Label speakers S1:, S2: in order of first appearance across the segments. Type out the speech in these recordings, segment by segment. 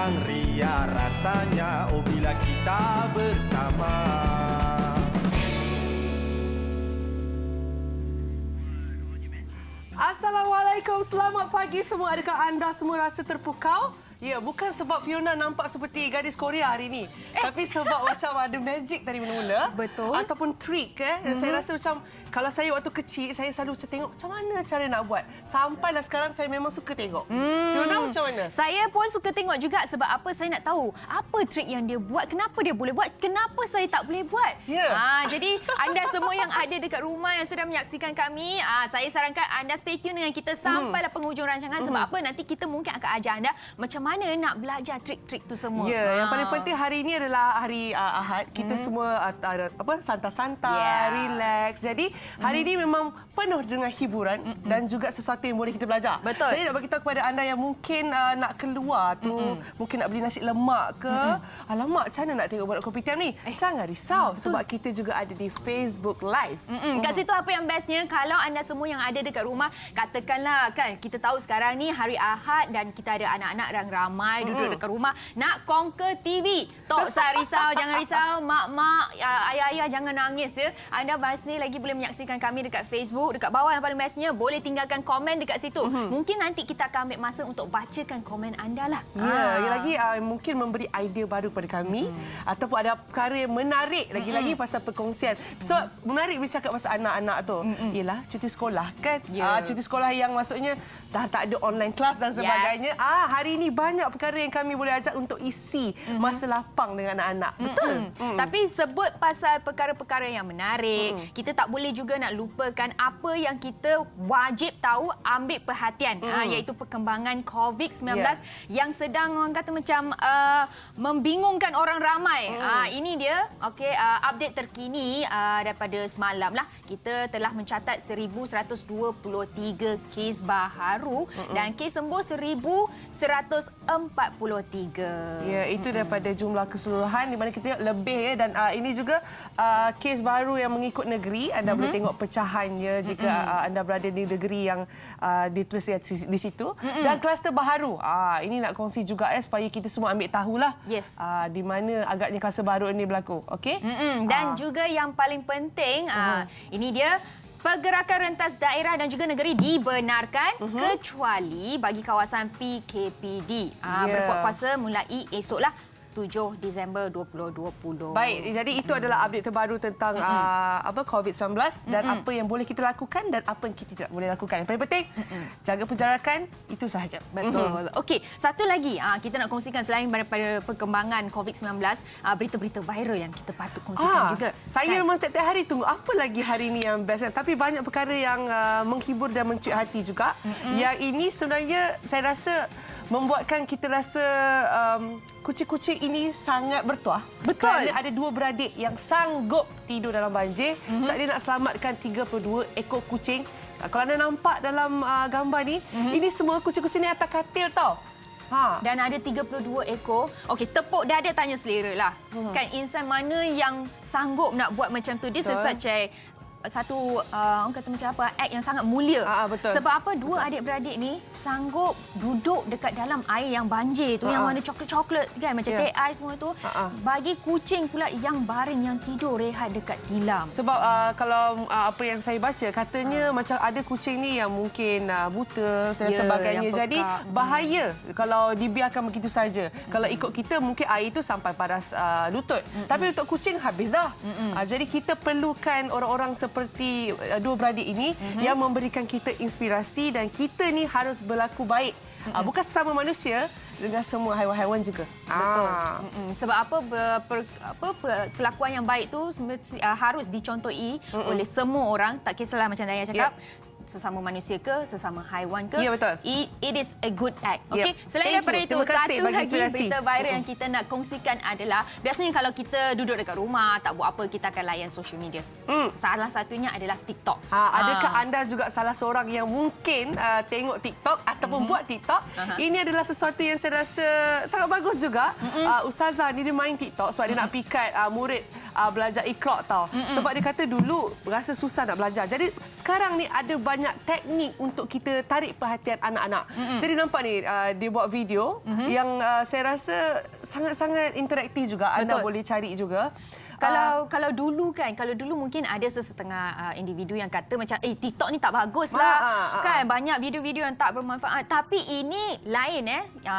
S1: yang ria rasanya bila kita bersama.
S2: Assalamualaikum, selamat pagi semua. Adakah anda semua rasa terpukau? Ya, bukan sebab Fiona nampak seperti gadis Korea hari ini. Tapi sebab macam ada magic dari mula-mula.
S3: Betul.
S2: Ataupun trick. Saya rasa macam, kalau saya waktu kecil, saya selalu macam tengok macam mana cara nak buat. Sampailah sekarang saya memang suka tengok. Fiona macam mana?
S3: Saya pun suka tengok juga sebab apa saya nak tahu. Apa trik yang dia buat, kenapa dia boleh buat, kenapa saya tak boleh buat.
S2: Ya.
S3: Jadi anda semua yang ada dekat rumah yang sedang menyaksikan kami, saya sarankan anda stay tune dengan kita sampailah penghujung rancangan. Sebab apa, nanti kita mungkin akan ajar anda macam mana nak belajar trik-trik tu semua.
S2: Ya, yang paling penting hari ini adalah hari Ahad. Kita semua santai-santai, relax. Jadi hari ini memang penuh dengan hiburan dan juga sesuatu yang boleh kita belajar.
S3: Betul.
S2: Jadi nak bagi tahu kepada anda yang mungkin nak keluar tu, mungkin nak beli nasi lemak ke, alamak macam mana nak tengok buat kopitiam ni? Jangan risau sebab kita juga ada di Facebook Live.
S3: Kat situ apa yang bestnya, kalau anda semua yang ada dekat rumah, katakanlah kan, kita tahu sekarang ni hari Ahad dan kita ada anak-anak yang ramai duduk dekat rumah nak conquer TV. Tak usah risau, jangan risau. Mak-mak, ayah-ayah jangan nangis ya. Anda masih lagi boleh menyaksikan kami dekat Facebook. Dekat bawah yang paling bestnya, boleh tinggalkan komen dekat situ. Mungkin nanti kita akan ambil masa untuk bacakan komen anda lah.
S2: Ya, lagi mungkin memberi idea baru kepada kami ataupun ada perkara yang menarik lagi-lagi pasal perkongsian. So, menarik bila cakap pasal anak-anak tu. Ialah cuti sekolah kan? Cuti sekolah yang maksudnya dah tak ada online class dan sebagainya. Hari ini banyak perkara yang kami boleh ajak untuk isi masa lapang dengan anak-anak. Betul?
S3: Tapi sebut pasal perkara-perkara yang menarik, kita tak boleh juga nak lupakan apa yang kita wajib tahu, ambil perhatian, iaitu perkembangan COVID-19 yang sedang orang kata macam membingungkan orang ramai. Ini dia, update terkini daripada semalam lah. Kita telah mencatat 1,123 kes baharu dan kes sembuh 1,143.
S2: Ya, itu daripada jumlah keseluruhan di mana kita tengok lebih ya, dan ini juga kes baru yang mengikut negeri. Anda boleh tengok pecahannya jika anda berada di negeri yang ditulis di situ. Dan kluster baharu. Ini nak kongsi juga supaya kita semua ambil tahulah di mana agaknya kluster baru ini berlaku. Okey?
S3: Dan juga yang paling penting, ini dia, pergerakan rentas daerah dan juga negeri dibenarkan kecuali bagi kawasan PKPD. Berkuat kuasa mulai esoklah 7 Disember 2020.
S2: Baik, jadi itu adalah update terbaru tentang COVID-19 dan apa yang boleh kita lakukan dan apa yang kita tidak boleh lakukan. Yang paling penting, jaga penjarakan, itu sahaja.
S3: Betul. Okey, satu lagi kita nak kongsikan selain daripada perkembangan COVID-19, berita-berita viral yang kita patut kongsikan juga.
S2: Saya memang tiap-tiap hari tunggu apa lagi hari ini yang best. Tapi banyak perkara yang menghibur dan mencuit hati juga. Yang ini sebenarnya saya rasa membuatkan kita rasa kucing-kucing ini sangat bertuah.
S3: Betul.
S2: Kerana ada dua beradik yang sanggup tidur dalam banjir saat dia nak selamatkan 32 ekor kucing. Kalau anda nampak dalam gambar ni, ini semua kucing-kucing ni atas katil tau.
S3: Dan ada 32 ekor. Okey, tepuk dada tanya selera lah. Kan insan mana yang sanggup nak buat macam tu? This is such a satu orang kata macam apa, act yang sangat mulia.
S2: Betul.
S3: Sebab apa, dua adik-beradik ni sanggup duduk dekat dalam air yang banjir tu, yang warna coklat-coklat kan, macam teh ais semua tu, bagi kucing pula yang baring, yang tidur rehat dekat tilam.
S2: Sebab kalau apa yang saya baca, katanya macam ada kucing ni yang mungkin buta dan sebagainya. Jadi bahaya kalau dibiarkan begitu saja. Kalau ikut kita mungkin air itu sampai paras lutut. Tapi untuk kucing habis dah. Jadi kita perlukan orang-orang seperti dua beradik ini yang memberikan kita inspirasi, dan kita ni harus berlaku baik. Bukan sesama manusia, dengan semua haiwan-haiwan juga.
S3: Betul. Sebab apa, perlakuan yang baik tu harus dicontohi oleh semua orang, tak kisahlah macam Daya cakap. Sesama manusia ke, sesama haiwan ke.
S2: Ya, betul.
S3: It is a good act. Okey. Selain daripada itu, satu lagi berita viral yang kita nak kongsikan adalah, biasanya kalau kita duduk dekat rumah, tak buat apa, kita akan layan social media. Salah satunya adalah TikTok.
S2: Adakah anda juga salah seorang yang mungkin tengok TikTok ataupun buat TikTok? Ini adalah sesuatu yang saya rasa sangat bagus juga. Ustazah ni dia main TikTok sebab dia nak pikat murid belajar Iqra' tau. Sebab dia kata dulu rasa susah nak belajar. Jadi sekarang ni ada banyak teknik untuk kita tarik perhatian anak-anak. Jadi nampak ni dia buat video yang saya rasa sangat-sangat interaktif juga. Anda boleh cari juga.
S3: Kalau dulu mungkin ada sesetengah individu yang kata macam TikTok ni tak bagus lah. Kan banyak video-video yang tak bermanfaat. Tapi ini lain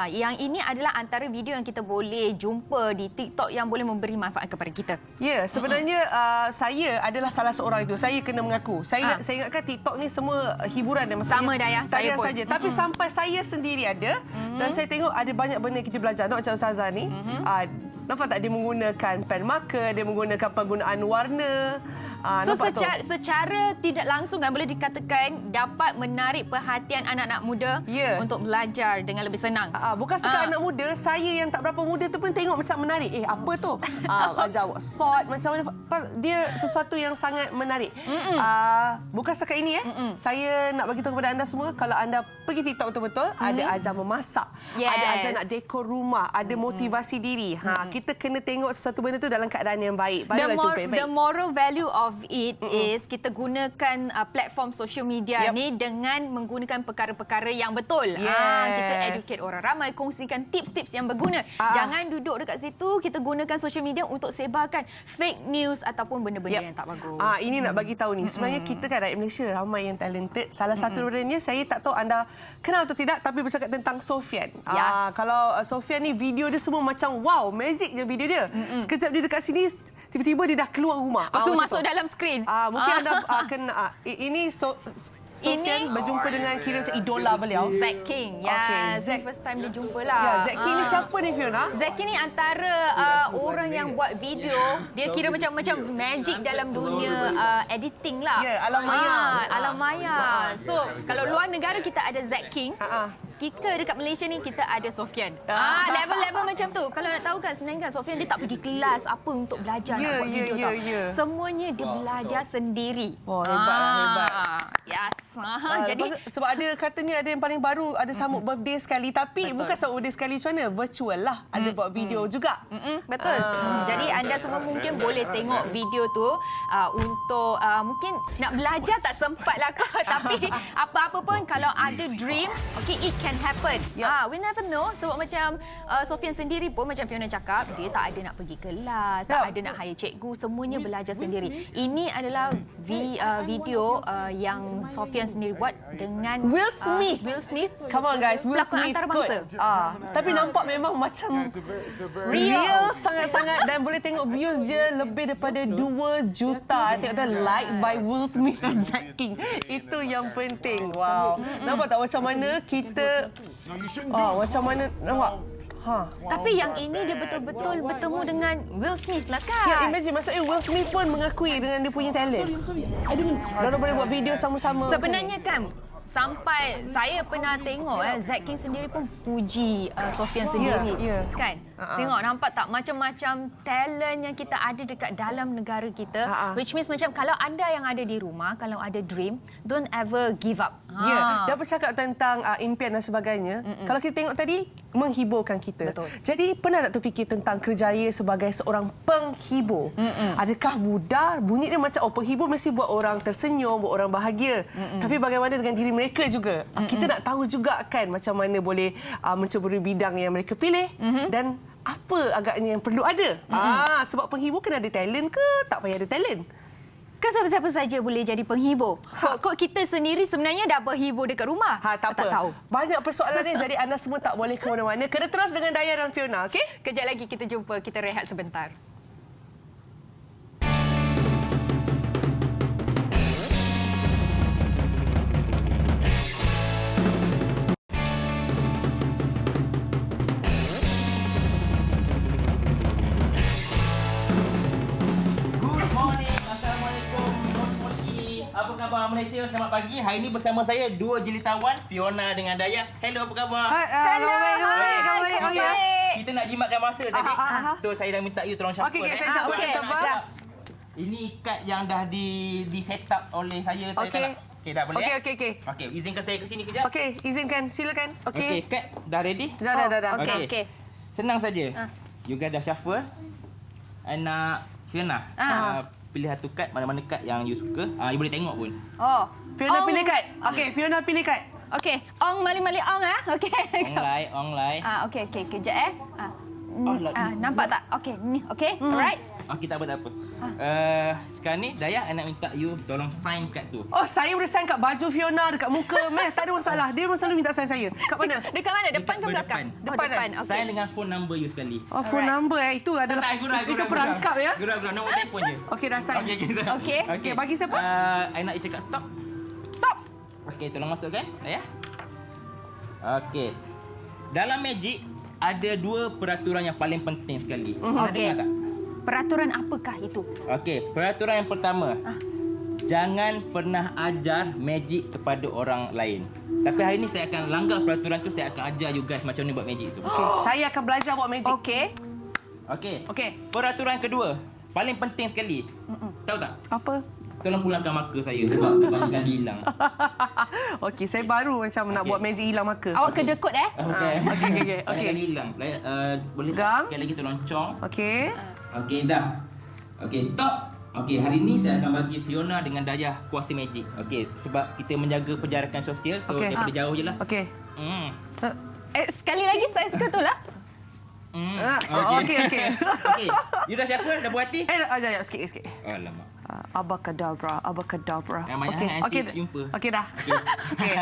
S3: yang ini adalah antara video yang kita boleh jumpa di TikTok yang boleh memberi manfaat kepada kita.
S2: Ya, sebenarnya saya adalah salah seorang itu. Saya kena mengaku. Saya ingatkan TikTok ni semua hiburan dan maksudnya
S3: sama Dayah, saya pun.
S2: Saja. Tapi sampai saya sendiri ada dan saya tengok ada banyak benda kita belajar. Macam Ustazah ni, nampak tak dia menggunakan pen marker, dia menggunakan penggunaan warna.
S3: So secara tidak langsung kan boleh dikatakan dapat menarik perhatian anak-anak muda untuk belajar dengan lebih senang.
S2: Bukan sekadar anak muda, saya yang tak berapa muda tu pun tengok macam menarik. Apa tu? Ajar sort macam mana. Dia sesuatu yang sangat menarik. Bukan setakat ini saya nak bagi tahu kepada anda semua, kalau anda pergi TikTok betul-betul, ada ajar memasak, ada ajar nak dekor rumah, ada motivasi diri. Kita kena tengok sesuatu benda tu dalam keadaan yang baik. Barulah jumpa yang baik.
S3: The moral value of it is kita gunakan platform social media ni dengan menggunakan perkara-perkara yang betul. Kita educate orang ramai, kongsikan tips-tips yang berguna. Jangan duduk dekat situ kita gunakan social media untuk sebarkan fake news ataupun benda-benda yang tak bagus.
S2: Ini nak bagi tahu ni. Sebenarnya kita kan rakyat Malaysia ramai yang talented. Salah satu darinya saya tak tahu anda kenal atau tidak, tapi bercakap tentang Sofian. Kalau Sofian ni video dia semua macam wow, magic je video dia. Sekejap dia dekat sini, tiba-tiba dia dah keluar rumah.
S3: Masuk dalam skrin.
S2: Mungkin anda kena ini Sofian berjumpa dengan kira macam idola beliau.
S3: Zack King. Zack first time dia jumpa lah.
S2: Zack King ni siapa ni, Fiona?
S3: Zack King ni antara orang yang buat video. Dia kira macam magic dalam dunia editing lah.
S2: Alam maya.
S3: Alam maya. So, kalau luar negara kita ada Zack King. Kita dekat Malaysia ni kita ada Sofian. Level-level macam tu. Kalau nak tahu kan sebenarnya kan Sofian dia tak pergi kelas apa untuk belajar nak buat video tau. Semuanya dia belajar sendiri.
S2: Hebat.
S3: Yes. Jadi
S2: sebab ada katanya ada yang paling baru ada sambut birthday sekali, tapi bukan sambut birthday sekali macam mana? Virtual lah. Ada buat video juga.
S3: Betul. Jadi anda semua mungkin boleh tengok video tu untuk mungkin nak belajar tak sempat lah kot. Tapi apa-apa pun kalau ada dream, it can happen. We never know. Sebab macam Sofian sendiri pun macam Fiona cakap, dia tak ada nak pergi kelas, tak ada nak hire cikgu, semuanya belajar sendiri. Ini adalah video yang Sofian sendiri buat dengan
S2: Will Smith. Come on guys, Will Smith
S3: antarabangsa.
S2: Tapi nampak memang macam real sangat-sangat, dan boleh tengok views dia lebih daripada 2 juta. Tengok tu like by Will Smith dan Zack King. Itu yang penting. Wow. Nampak tak macam mana kita macam mana nampak?
S3: Tapi yang ini dia betul-betul bertemu dengan Will Smith lah kan?
S2: Ya, imagine maksudnya Will Smith pun mengakui dengan dia punya talent. Diorang boleh buat video sama-sama.
S3: Sebenarnya kan sampai saya pernah tengok Zack King sendiri pun puji Sofian sendiri. Kan? Tengok nampak tak macam-macam talent yang kita ada dekat dalam negara kita. Which means macam kalau anda yang ada di rumah, kalau ada dream, don't ever give up.
S2: Dia bercakap tentang impian dan sebagainya. Kalau kita tengok tadi, menghiburkan kita.
S3: Betul.
S2: Jadi pernah tak terfikir tentang kerjaya sebagai seorang penghibur? Adakah mudah? Bunyi dia macam penghibur mesti buat orang tersenyum, buat orang bahagia. Tapi bagaimana dengan diri mereka juga? Kita nak tahu juga kan macam mana boleh menceburi bidang yang mereka pilih dan apa agaknya yang perlu ada. Sebab penghibur kena ada talent ke tak payah ada talent?
S3: Kan siapa-siapa saja boleh jadi penghibur. Kok kita sendiri sebenarnya dah berhibur dekat rumah?
S2: Tak apa.
S3: Tahu.
S2: Banyak persoalan ni, jadi anda semua tak boleh ke mana-mana. Kena terus dengan Dayah dan Fiona, okey?
S3: Kejap lagi kita jumpa, kita rehat sebentar.
S4: Apa khabar Malaysia? Selamat pagi. Hari ini bersama saya dua jelitawan, Fiona dengan Dayah. Hello, apa khabar?
S2: Hello.
S4: Kita nak jimatkan masa tadi. So saya dah minta you tolong shuffle.
S2: Okey, saya shuffle.
S4: Ini kad yang dah di set up oleh saya. Okey, dah boleh.
S2: Okey.
S4: Okey, izinkan saya ke sini kejap.
S2: Okey, izinkan. Silakan.
S4: Okey, kad dah ready?
S2: Dah.
S3: Okey.
S4: Senang saja. You guys dah shuffle. And Fiona, pilih satu kad, mana-mana kad yang you suka. You boleh tengok pun.
S3: Oh.
S2: Fiona
S3: Ong.
S2: pilih kad. Okey, Fiona pilih kad.
S3: Okey. Ong, mali-mali ong Okey.
S4: Online.
S3: Okey. Kejap nampak tak? Okey, ni. Okey. Alright.
S4: Okey, tak apa. Sekarang ni Dayah nak minta you tolong sign kad tu.
S2: Oh, saya boleh sign kat baju Fiona, dekat muka. Tak ada masalah. Dia memang selalu minta sign saya. Kat mana?
S3: Dekat mana? Depan ke belakang?
S2: Depan.
S3: Depan. Okey.
S4: Sign dengan phone number you sekali.
S2: Oh, phone number itu adalah itu perangkap ya.
S4: Gurau, nombor telefon je.
S2: Okey, dah sign.
S3: Okey.
S2: Okey, bagi siapa?
S4: I nak you cakap stop.
S3: Stop.
S4: Okey, tolong masukkan. Dayah. Okey. Dalam Magic ada 2 peraturan yang paling penting sekali. Pernah
S3: Okey.
S4: dengar tak?
S3: Peraturan apakah itu?
S4: Okey, peraturan yang pertama. Jangan pernah ajar magic kepada orang lain. Tapi hari ni saya akan langgar peraturan tu, saya akan ajar you guys macam mana buat magic tu.
S2: Okey, saya akan belajar buat magic.
S3: Okey.
S4: Okey. Peraturan kedua, paling penting sekali. Tahu tak?
S2: Apa?
S4: Tolong pulangkan marker saya sebab dia banyak kali hilang.
S2: Okey, saya baru macam nak buat magic hilang marker.
S3: Awak kedekut
S4: Okey.
S2: Okey.
S4: Banyak kali hilang. Boleh
S2: Gang.
S4: tak sekali lagi tolong cong.
S2: Okey.
S4: Okey, dah. Okey, stop. Okey, hari ni saya akan bagi Fiona dengan Dayah kuasa magic. Okey, sebab kita menjaga penjarakan sosial, so
S2: Okey.
S4: daripada jauh je lah.
S2: Okey.
S3: Sekali lagi saya suka tu lah.
S2: Okey.
S4: Okey, you dah siapa? Dah buat hati?
S2: Sekejap, sikit.
S4: Alamak.
S2: Abacadabra.
S4: Ramai nanti tak jumpa.
S2: Okey dah. Okey.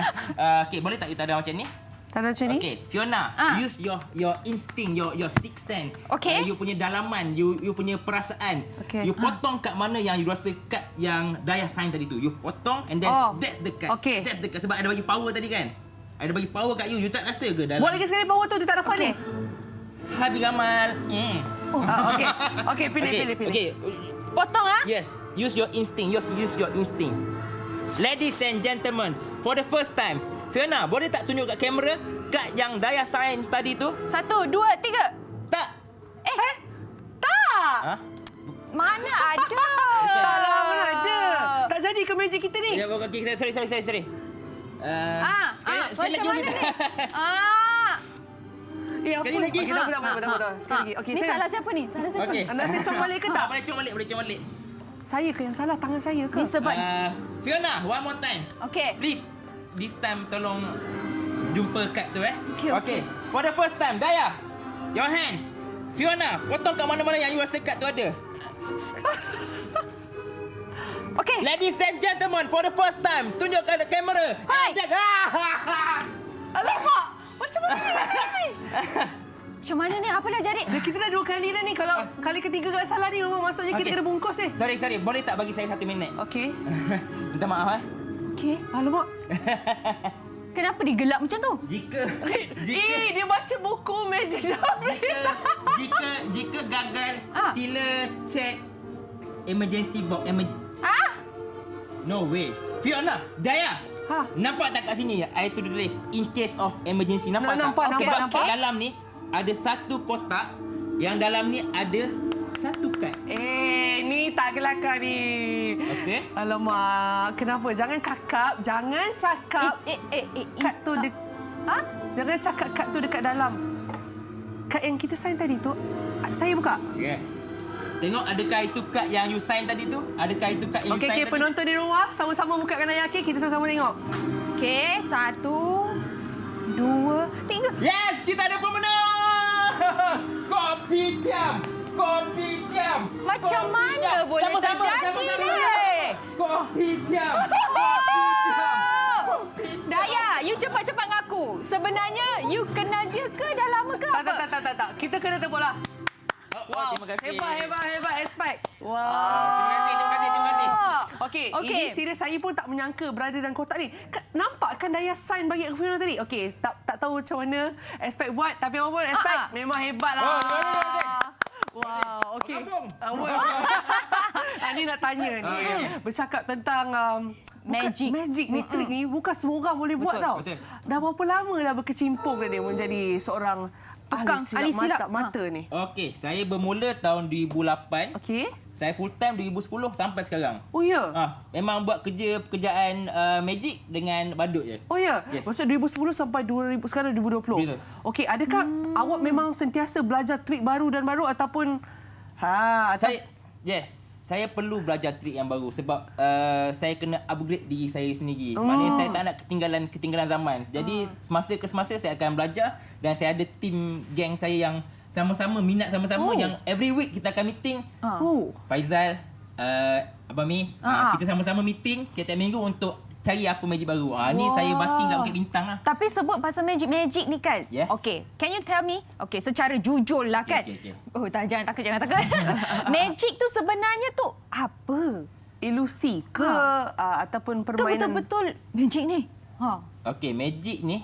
S4: Okey, boleh tak kita ada macam ni?
S2: Tanda macam ni?
S4: Okey, Fiona, use your instinct, your sixth sense.
S3: Okey.
S4: You punya dalaman, you punya perasaan.
S2: Okey.
S4: You potong kat mana yang you rasa kad yang Dayah sign tadi tu. You potong and then that's the card.
S2: Okey.
S4: That's the card sebab ada bagi power tadi kan? Ada bagi power kat you. You tak rasa ke dalam?
S2: Buat lagi sekali power tu dia tak dapat ni.
S4: Habis Gamal.
S2: Okey, pilih.
S4: Okey.
S3: Potong
S4: Yes, use your instinct. Use your instinct. Ladies and gentlemen, for the first time, Fiona, boleh tak tunjuk kat kamera kad yang Dayah sign tadi tu?
S3: 1, 2, 3.
S4: Tak.
S2: Tak.
S4: Ha?
S3: Mana ada?
S2: Salah, mana ada. Tak jadi ke magic kita ni?
S4: Ya, okey, sorry. Sekali
S3: Macam
S4: lagi
S3: mana
S4: boleh
S3: ni?
S4: tak?
S2: Sekali lagi. Okey, dah. Sekali lagi. Okey,
S3: Ni salah siapa ni? Salah siapa
S4: Okey.
S3: ni?
S2: Anda saya cong balik ke tak?
S4: Boleh cong balik.
S2: Saya ke yang salah? Tangan saya ke?
S3: Ni sebab...
S4: Fiona, one more time.
S3: Okey.
S4: Please, this time tolong jumpa kad tu
S3: Okey.
S4: Okay. For the first time, Dayah, your hands. Fiona, potong kat mana-mana yang you rasa kad tu ada.
S3: Okey.
S4: Ladies and gentlemen, for the first time, tunjuk kat kamera.
S3: Hai.
S2: Alamak! Macam mana ni?
S3: Macam mana ni? Apa dah jadi?
S2: Kita dah 2 kali dah ni. Kalau kali ketiga kat salah ni, memang maksudnya kita kena bungkus ni.
S4: Sorry. Boleh tak bagi saya 1 minit?
S2: Okey.
S4: Minta maaf.
S3: Okey.
S2: Alamak.
S3: Kenapa digelap macam tu?
S4: Jika
S2: Dia baca buku magic dah.
S4: jika gagal, sila check emergency box. No way. Fiona, Dayah. Nampak tak kat sini? I tulis in case of emergency. Nampak tak?
S2: Nampak.
S4: Kat dalam ni ada satu kotak yang dalam ni ada satu kad.
S2: Ni tak kelakar ni.
S4: Okey.
S2: Alamak, kenapa? Jangan cakap. Kad tu Jangan cakap kad tu dekat dalam. Kad yang kita sign tadi tu, saya buka.
S4: Yeah. Tengok adakah itu kad yang you sign tadi tu? Adakah itu kad yang you sign
S2: Okey,
S4: tadi?
S2: penonton di rumah, sama-sama buka kan ayah. Kita sama-sama tengok.
S3: Okey. 1, 2, 3.
S4: Yes, kita ada pemenang. Kopitiam.
S3: Macam mana boleh terjadi ni?
S4: Kopitiam.
S3: Dayah, you cepat-cepat ngaku. Sebenarnya, you kenal dia ke? Dah lama ke apa?
S2: Tak. Kita kena tepuk lah.
S4: Wow, terima kasih.
S2: Hebat. Expect. Wow.
S4: Terima kasih.
S2: Okey, ini serius saya pun tak menyangka berada dalam kotak ni. Nampak kan Dayah sign bagi Fiona tadi? Okey, tak tahu macam mana Expect buat, tapi apa pun Expect memang hebatlah. Wow, okey. Ini nak tanya ni. Bercakap tentang magic ni, trik ni bukan semua orang boleh buat tau.
S4: Betul.
S2: Dah berapa lama dah berkecimpung dah dia menjadi seorang ahli silap mata ni?
S4: Okey, saya bermula tahun 2008.
S2: Okey.
S4: Saya full time 2010 sampai sekarang.
S2: Oh ya.
S4: Memang buat pekerjaan magic dengan badut je.
S2: Oh ya.
S4: Yes.
S2: Masa 2010 sampai sekarang 2020.
S4: Betul.
S2: Okey, adakah awak memang sentiasa belajar trik baru dan baru ataupun
S4: Yes. Saya perlu belajar trik yang baru sebab saya kena upgrade diri saya sendiri. Maknanya saya tak nak ketinggalan zaman. Jadi semasa ke semasa saya akan belajar dan saya ada tim geng saya yang sama-sama minat sama-sama yang every week kita akan meeting. Faizal, Abang Mi, kita sama-sama meeting tiap-tiap minggu untuk cari apa magic baru. Ni saya basking kat Bukit Bintang lah.
S3: Tapi sebut pasal magic ni kan.
S4: Yes.
S3: Okay, can you tell me? Okay, secara jujur lah kan.
S4: Okay.
S3: Oh, jangan takut. Magic tu sebenarnya tu apa?
S2: Ilusi ke ataupun
S3: Ke
S2: permainan?
S3: betul-betul magic ni?
S4: Okay, magic ni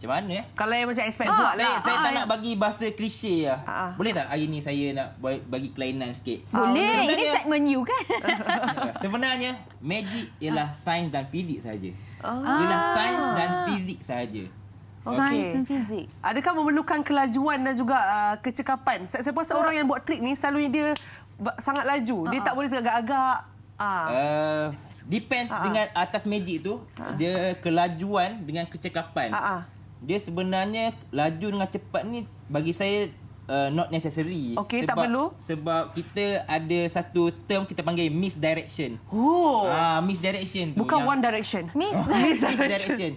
S4: macam mana
S2: Kalau yang macam expect buat lah.
S4: Saya tak nak bagi bahasa klise lah. Boleh tak hari ni saya nak bagi kelainan sikit?
S3: Boleh. Ini segmen you kan?
S4: Sebenarnya magic ialah sains dan fizik sahaja. Ialah sains dan fizik sahaja.
S3: Sains dan fizik.
S2: Adakah memerlukan kelajuan dan juga kecekapan? Saya rasa orang yang buat trik ni selalunya dia sangat laju. Dia tak boleh teragak-agak.
S4: Depends dengan atas magic tu. Dia kelajuan dengan kecekapan. Dia sebenarnya laju dengan cepat ni bagi saya not necessary.
S2: Okey, tak perlu.
S4: Sebab kita ada satu term kita panggil misdirection. Misdirection tu.
S2: Bukan one direction.
S4: Misdirection.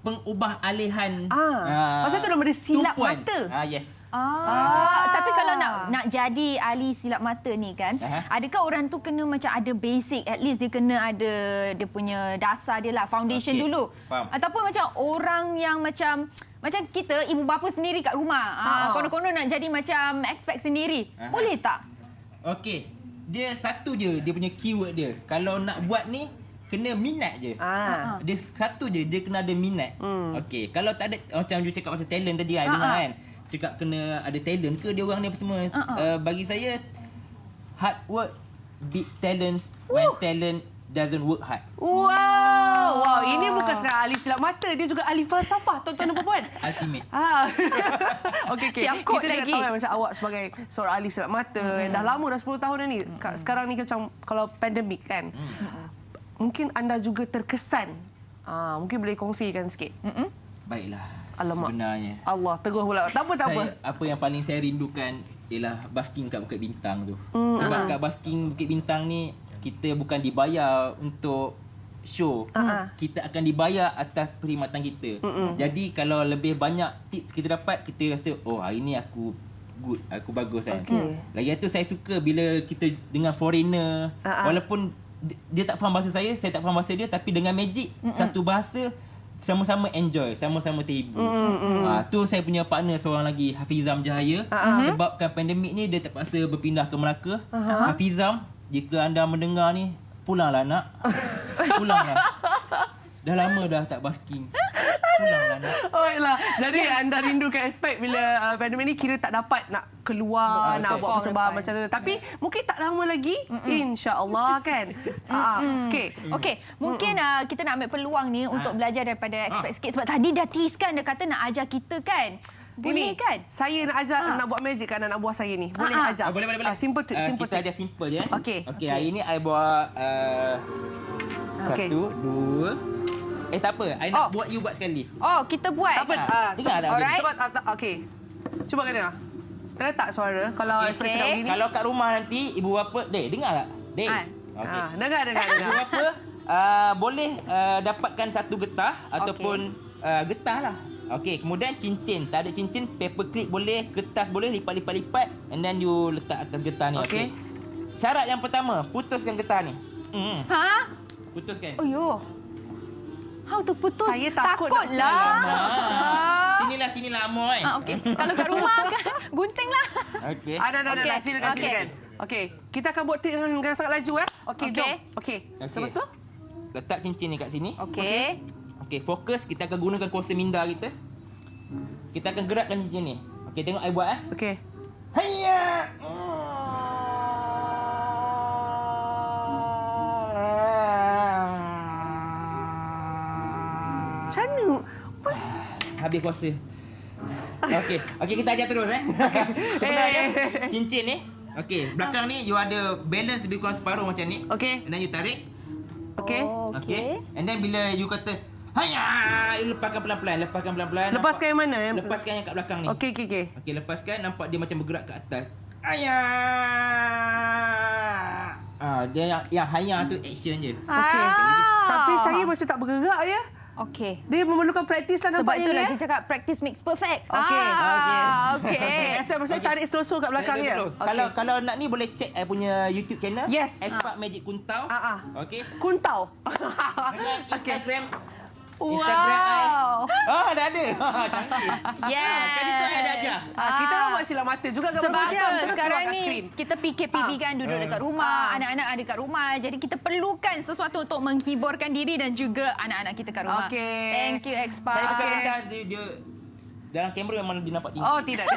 S4: Pengubah alihan.
S2: Pasal tu nama dia silap
S4: tumpuan.
S2: mata.
S4: Yes.
S3: Tapi kalau nak jadi ahli silap mata ni kan, adakah orang tu kena macam ada basic, at least dia kena ada dia punya dasar dia lah, foundation dulu.
S4: Faham.
S3: Ataupun macam orang yang macam kita ibu bapa sendiri kat rumah, konon-konon nak jadi macam expert sendiri. Boleh tak?
S4: Okey. Dia satu je dia punya keyword dia. Kalau nak buat ni kena minat je. Dia satu je dia kena ada minat. Okey, kalau tak ada macam you cakap pasal talent tadi dengar kan. Cakap kena ada talent ke dia orang ni apa semua. Bagi saya hard work beat talents when talent doesn't work hard.
S2: Wow, ini bukan sekadar ahli silap mata, dia juga ahli falsafah, tuan-tuan dan puan-puan.
S4: Ultimate.
S2: Okey.
S3: Siap kod
S2: Kita
S3: lagi.
S2: tahu kan macam awak sebagai seorang ahli silap mata yang dah lama, dah 10 tahun dah ni. Sekarang ni macam kalau pandemik kan. Mungkin anda juga terkesan. Mungkin boleh kongsikan sikit.
S4: Baiklah.
S2: Alamak.
S4: Sebenarnya.
S2: Allah, teguh pula. Tak apa.
S4: Apa yang paling saya rindukan ialah basking kat Bukit Bintang tu. Sebab kat basking Bukit Bintang ni kita bukan dibayar untuk show. Kita akan dibayar atas perkhidmatan kita. Jadi kalau lebih banyak tips kita dapat, kita rasa hari ni aku good, aku bagus kan. Lagi tu saya suka bila kita dengan foreigner, walaupun dia tak faham bahasa saya tak faham bahasa dia, tapi dengan magic satu bahasa sama-sama enjoy, sama-sama terhibur. Tu saya punya partner seorang lagi, Hafizam Jahaya. Sebabkan pandemik ni dia terpaksa berpindah ke Melaka. Hafizam, jika anda mendengar ni, pulanglah nak. Pulanglah. Dah lama dah tak basking. Pulanglah nak.
S2: Baiklah. Jadi anda rindukan aspek bila pandemik ni kira tak dapat nak keluar, nak buat persembahan macam tu. Tapi mungkin tak lama lagi, insya-Allah kan. Okey,
S3: mungkin kita nak ambil peluang ni untuk belajar daripada expert sikit. Sebab tadi dah tease kan, dia kata nak ajar kita kan. Boleh
S2: ini,
S3: kan?
S2: Saya nak ajar nak buat magic kat anak buah saya ni. Boleh ajar?
S4: Boleh.
S2: Simple trick, simple
S4: kita
S2: trick.
S4: ajar simple je.
S2: Okey.
S4: Hari ni I buat satu, dua. Tak apa. I nak buat you buat sekali.
S3: Kita buat.
S2: Tak apa.
S4: Dengar tak?
S3: Alright.
S2: Sebab okey. Cuba kena dengar. Dengar tak suara kalau express cakap begini?
S4: Kalau kat rumah nanti ibu bapa, dengar tak? Okey.
S2: Dengar.
S4: Ibu bapa boleh dapatkan satu getah ataupun getah lah. Okey, kemudian cincin. Tak ada cincin, paper clip boleh, kertas boleh, lipat. And then you letak atas getah ni. Okey. Syarat yang pertama, putuskan getah ni. Putuskan.
S3: How to putus?
S2: Saya
S3: takutlah.
S4: Sinilah Amor kan.
S3: Okey. Kalau kat rumah kan guntinglah.
S4: Okey.
S2: Dah. Silakan. Okey. Kita akan buat trik dengan sangat laju Okey, jom. Okey. Lepas tu?
S4: Letak cincin ni kat sini.
S3: Okey,
S4: fokus. Kita akan gunakan kuasa minda kita. Kita akan gerakkan cincin ni. Okey, tengok I buat
S2: Okey.
S4: Hayya!
S2: Macam mana?
S4: Habis kuasa. Okey, kita ajar terus Sebenarnya cincin ni. Okey, belakang ni you ada balance lebih kurang separuh macam ni.
S2: Okey.
S4: And then you tarik.
S2: Okey.
S4: And then bila you kata hayya, you lepaskan pelan-pelan.
S2: Lepaskan yang mana?
S4: Lepaskan yang kat belakang ni.
S2: Okey.
S4: Okey, lepaskan. Nampak dia macam bergerak ke atas. Ayah. Dia yang hanya tu action je.
S2: Okey. Tapi saya macam tak bergerak ya.
S3: Okey.
S2: Dia memerlukan praktis lah
S3: Sebab
S2: nampaknya
S3: itulah
S2: ni.
S3: dia cakap practice makes perfect.
S2: Okey.
S3: Okey.
S2: Aspek maksudnya tarik selosor kat belakang ya.
S4: Kalau nak ni boleh check I punya YouTube channel.
S2: Yes.
S4: Espak Magic Kuntau. Okey.
S2: Kuntau.
S4: Dengan Instagram.
S2: Wow.
S4: Instagram dah ada. Cantik.
S3: Yes.
S4: Kan itu I dah ajar.
S2: Kita orang buat silap mata juga kat
S3: Sebab
S2: belakang.
S3: apa? Sekarang ni kita PKPB kan duduk dekat rumah, anak-anak ada kat rumah. Jadi kita perlukan sesuatu untuk menghiburkan diri dan juga anak-anak kita kat rumah.
S2: Okey.
S3: Thank you Expa.
S4: Saya bukan rendah dia dalam kamera memang dia nampak tinggi.
S2: Oh, tidak.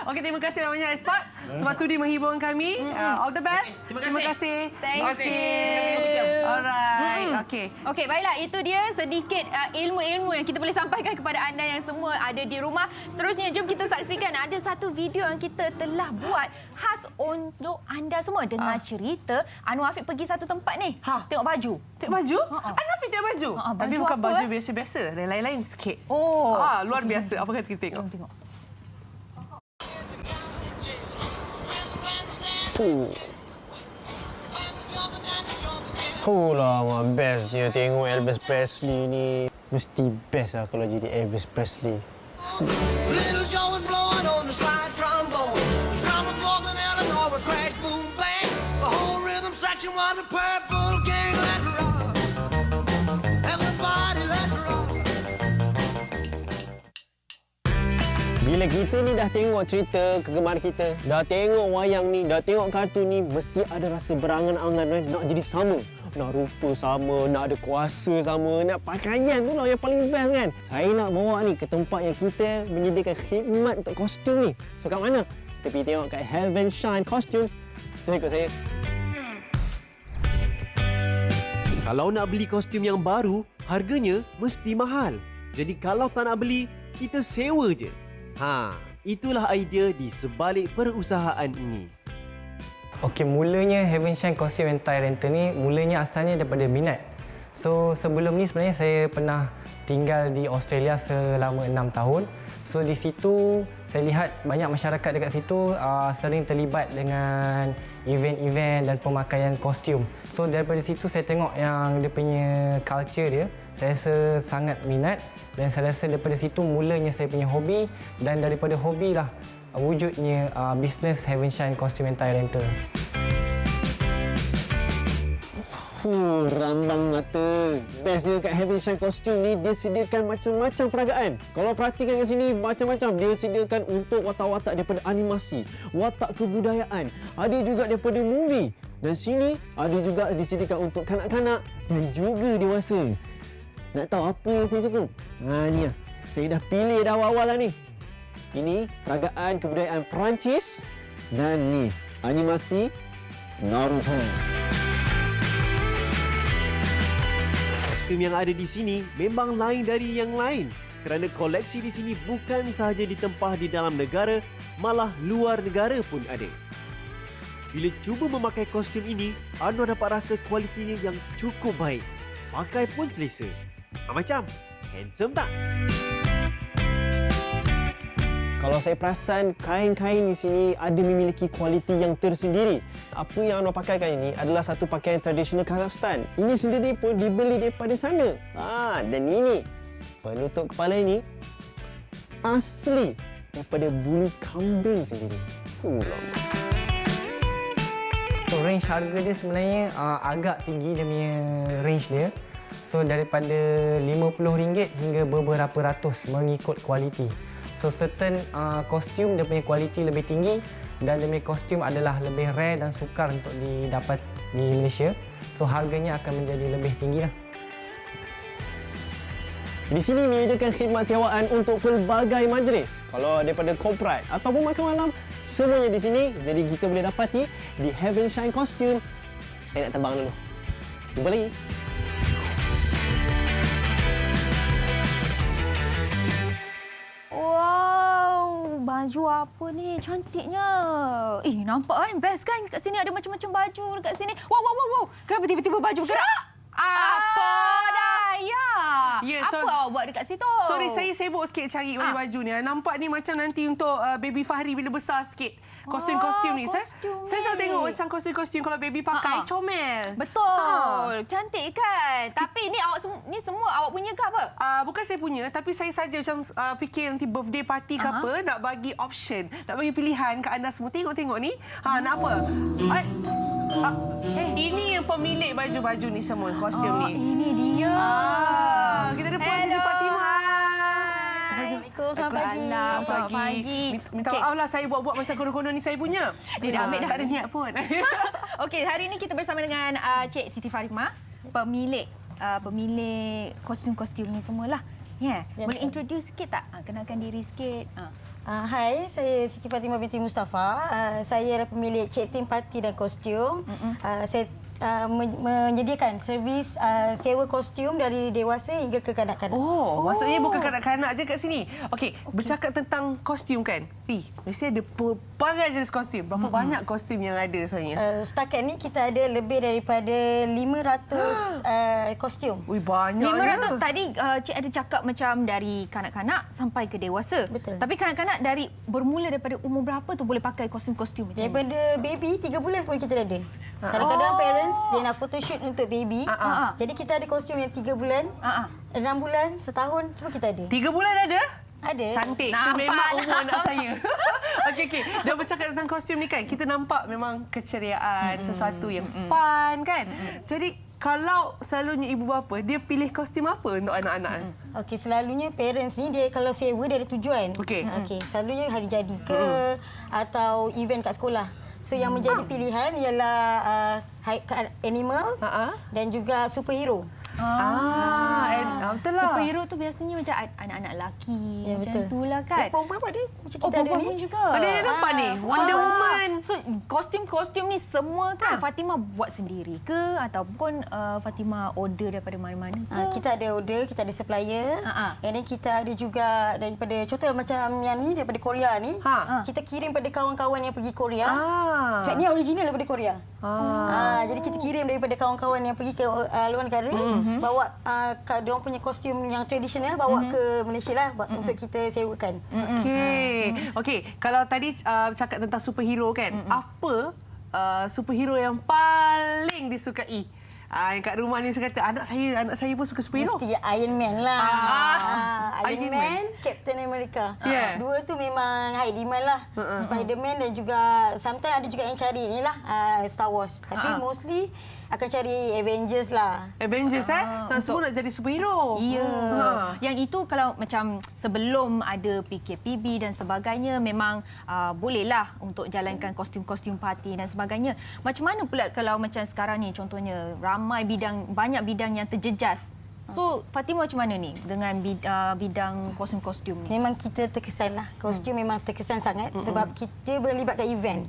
S2: Okey, terima kasih banyak Espak sebab sudi menghibur kami. All the best.
S4: Terima kasih.
S3: Thank
S2: Okey. Alright. Okey.
S3: Okey, baiklah. Itu dia sedikit ilmu-ilmu yang kita boleh sampaikan kepada anda yang semua ada di rumah. Seterusnya, jom kita saksikan ada satu video yang kita telah buat khas untuk anda semua. Dengar cerita Anwar Afiq pergi satu tempat ni. Tengok baju.
S2: Tengok baju? Anafik tengok baju?
S3: baju
S2: Tapi bukan
S3: apa,
S2: baju biasa-biasa. Lain-lain sikit.
S3: Oh.
S2: Luar biasa. Apa kata kita tengok?
S3: Tengok.
S5: Lama bestnya tengok Elvis Presley ni. Mesti best lah kalau jadi Elvis Presley.
S6: Little Joe was blowing on the slide trombone. The drummer for the Eleanor would crash, boom, bang. The whole rhythm section was a purple gang. Let's rock. Everybody, let's rock.
S5: Bila kita ni dah tengok cerita kegemaran kita, dah tengok wayang ni, dah tengok kartun ni, mesti ada rasa berangan-angan nak jadi sama. Nak rupa sama, nak ada kuasa sama, nak pakaian tu lah yang paling best kan. Saya nak bawa ni ke tempat yang kita menyediakan khidmat untuk kostum ni. So kat mana? Kita pergi tengok kat Heaven Shine Costumes. Jom ikut saya.
S7: Kalau nak beli kostum yang baru, harganya mesti mahal. Jadi kalau tak nak beli, kita sewa je. Itulah idea di sebalik perusahaan ini.
S8: Okey, mulanya Heaven Shine Costume and Tie Rental ni mulanya asalnya daripada minat. So sebelum ni sebenarnya saya pernah tinggal di Australia selama 6 tahun. So di situ saya lihat banyak masyarakat dekat situ sering terlibat dengan event-event dan pemakaian kostum. So daripada situ saya tengok yang dia punya culture dia, saya rasa sangat minat dan saya rasa daripada situ mulanya saya punya hobi dan daripada hobi lah wujudnya bisnes Heaven Shine Costume and Tie Rental.
S5: Rambang mata. Bestnya kat Heaven Shine Costume ni, dia sediakan macam-macam peragaan. Kalau perhatikan kat sini, macam-macam. Dia sediakan untuk watak-watak daripada animasi, watak kebudayaan. Ada juga daripada movie. Dan sini, ada juga disediakan untuk kanak-kanak dan juga dewasa. Nak tahu apa yang saya suka? Ni lah. Saya dah pilih dah awal-awal lah ni. Ini peragaan kebudayaan Perancis dan ni animasi Naruto.
S7: Kostum yang ada di sini memang lain dari yang lain kerana koleksi di sini bukan sahaja ditempah di dalam negara, malah luar negara pun ada. Bila cuba memakai kostum ini, Anwar dapat rasa kualitinya yang cukup baik. Pakai pun selesa. Macam handsome tak?
S5: Kalau saya perasan, kain-kain di sini ada memiliki kualiti yang tersendiri. Apa yang Anwar pakaikan ini adalah satu pakaian tradisional Kazakhstan. Ini sendiri pun dibeli daripada sana. Dan ini, penutup kepala ini asli daripada bulu kambing sendiri.
S8: So range harga dia sebenarnya agak tinggi dia punya range dia. So daripada RM50 hingga beberapa ratus mengikut kualiti. So certain kostum dia punya kualiti lebih tinggi dan dia punya kostum adalah lebih rare dan sukar untuk didapat di Malaysia. So harganya akan menjadi lebih tinggi lah.
S5: Di sini menyediakan khidmat sewaan untuk pelbagai majlis. Kalau daripada korporat ataupun makan malam, semuanya di sini. Jadi kita boleh dapati di Heaven Shine Costume. Saya nak terbang dulu. Jumpa lagi.
S3: Baju apa ni? Cantiknya. Nampak kan? Best kan? Kat sini ada macam-macam baju dekat sini. Wow. Kenapa tiba-tiba baju bergerak? Apa dah? Ya.
S2: Ya,
S3: Apa awak buat dekat situ?
S2: Sorry, saya sibuk sikit cari baju ni. Nampak ni macam nanti untuk baby Fahri bila besar sikit. Kostum-kostum ni. Saya selalu tengok macam kostum-kostum kalau baby pakai comel.
S3: Betul. Cantik kan? Tapi ni awak ni semua awak punya ke apa?
S2: Bukan saya punya, tapi saya saja macam fikir nanti birthday party ke apa, nak bagi option, nak bagi pilihan ke anda semua. Tengok ni. Nak apa? Ini yang pemilik baju-baju ni semua, kostum ni.
S3: Ini dia.
S2: Kita ada Puan Siti Fatimah.
S9: Assalamualaikum, selamat pagi.
S2: Minta maaf lah saya buat-buat macam konon-konon ni saya punya.
S3: Dia dah ambil dah.
S2: Tak ada niat pun.
S3: Okey, hari ini kita bersama dengan Cik Siti Fatimah, pemilik kostum-kostum ni semualah. Ya, boleh introduce sikit tak? Kenalkan diri sikit.
S9: Hai, saya Siti Fatimah binti Mustafa. Saya adalah pemilik Cik Tim Parti dan Kostum. Saya menyediakan servis sewa kostum dari dewasa hingga ke kanak-kanak.
S2: Maksudnya bukan kanak-kanak je kat sini. Okey, bercakap tentang kostum kan. Mesti ada pelbagai jenis kostum. Berapa banyak kostum yang ada sebenarnya?
S9: Setakat ni kita ada lebih daripada 500 kostum.
S2: Ui, banyak
S3: 500 tadi Cik ada cakap macam dari kanak-kanak sampai ke dewasa.
S9: Betul.
S3: Tapi kanak-kanak bermula daripada umur berapa tu boleh pakai kostum-kostum macam ni?
S9: Daripada baby 3 bulan pun kita ada. Kadang-kadang parents dia nak photoshoot untuk baby. Jadi kita ada kostum yang 3 bulan, 6 bulan, setahun semua kita ada.
S2: 3 bulan ada?
S9: Ada.
S2: Cantik. Itu
S3: Nampak
S2: memang
S3: dah.
S2: umur anak saya. Okey. Dah bercakap tentang kostum ni kan, kita nampak memang keceriaan, sesuatu yang fun kan. Jadi kalau selalunya ibu bapa, dia pilih kostum apa untuk anak-anak?
S9: Okey, selalunya parents ni dia kalau sewa dia ada tujuan.
S2: Okey.
S9: Selalunya hari jadi ke atau event kat sekolah. So yang menjadi pilihan ialah animal dan juga superhero.
S2: Betul lah.
S3: Superhero tu biasanya macam anak-anak lelaki.
S9: Ya,
S3: macam
S9: betul.
S3: itulah kan.
S9: Perempuan pun ada. Macam kita ada
S3: perempuan
S9: ni.
S3: pun juga.
S2: Ada nampak ni, Wonder Woman.
S3: So kostum-kostum ni semua kan Fatimah buat sendiri ke ataupun Fatimah order daripada mana-mana ke?
S9: Kita ada order, kita ada supplier. And then kita ada juga daripada contoh macam yang ni daripada Korea ni. Kita kirim pada kawan-kawan yang pergi Korea. Sebab ni original daripada Korea. Jadi kita kirim daripada kawan-kawan yang pergi ke luar negara, bawa diorang punya kostum yang tradisional bawa ke Malaysia lah untuk kita sewakan.
S2: Okey, kalau tadi cakap tentang superhero kan, apa superhero yang paling disukai? Yang kat rumah ni saya kata anak saya pun suka superhero.
S9: Mesti Iron Man lah. Iron Man, Captain America. Dua tu memang high demand lah. Spider-Man dan juga sometimes ada juga yang cari ni lah Star Wars. Tapi mostly akan cari Avengers lah.
S2: Avengers semua nak jadi superhero.
S3: Ya. Yang itu kalau macam sebelum ada PKPB dan sebagainya memang bolehlah untuk jalankan kostum-kostum parti dan sebagainya. Macam mana pula kalau macam sekarang ni contohnya banyak bidang yang terjejas. So Fatimah macam mana ni dengan bidang kostum-kostum ni?
S9: Memang kita terkesan lah. Kostum memang terkesan sangat sebab kita berlibatkan event.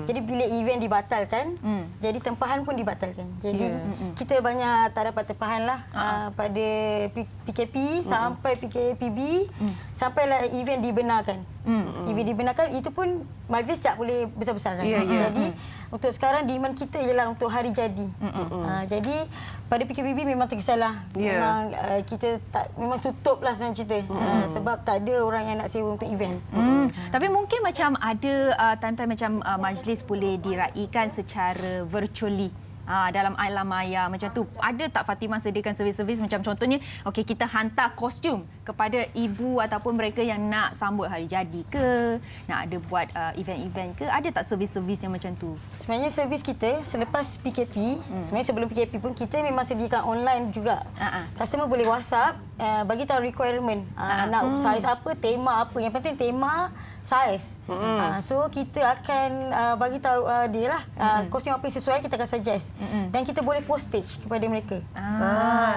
S9: Jadi bila event dibatalkan, jadi tempahan pun dibatalkan. Jadi kita banyak tak dapat tempahan lah pada PKP sampai PKPB sampailah event dibenarkan. Event dibenarkan itu pun majlis tak boleh besar-besar. Jadi untuk sekarang demand kita ialah untuk hari jadi. Jadi pada PKPB memang terkesan lah. Memang kita memang tutup lah senang cerita. Sebab tak ada orang yang nak sewa untuk event.
S3: Tapi mungkin macam ada time-time macam majlis boleh diraikan secara virtually. Dalam alam maya macam tu. Ada tak Fatimah sediakan servis-servis macam contohnya okey kita hantar kostum kepada ibu ataupun mereka yang nak sambut hari jadi ke, nak ada buat event-event ke, ada tak servis-servis yang macam tu?
S9: Sebenarnya servis kita selepas PKP, sebenarnya sebelum PKP pun kita memang sediakan online juga. Customer boleh WhatsApp bagi tahu requirement nak saiz apa, tema apa. Yang penting tema, saiz. So kita akan bagi tahu dia lah kostum apa yang sesuai, kita akan suggest. Dan kita boleh postage kepada mereka.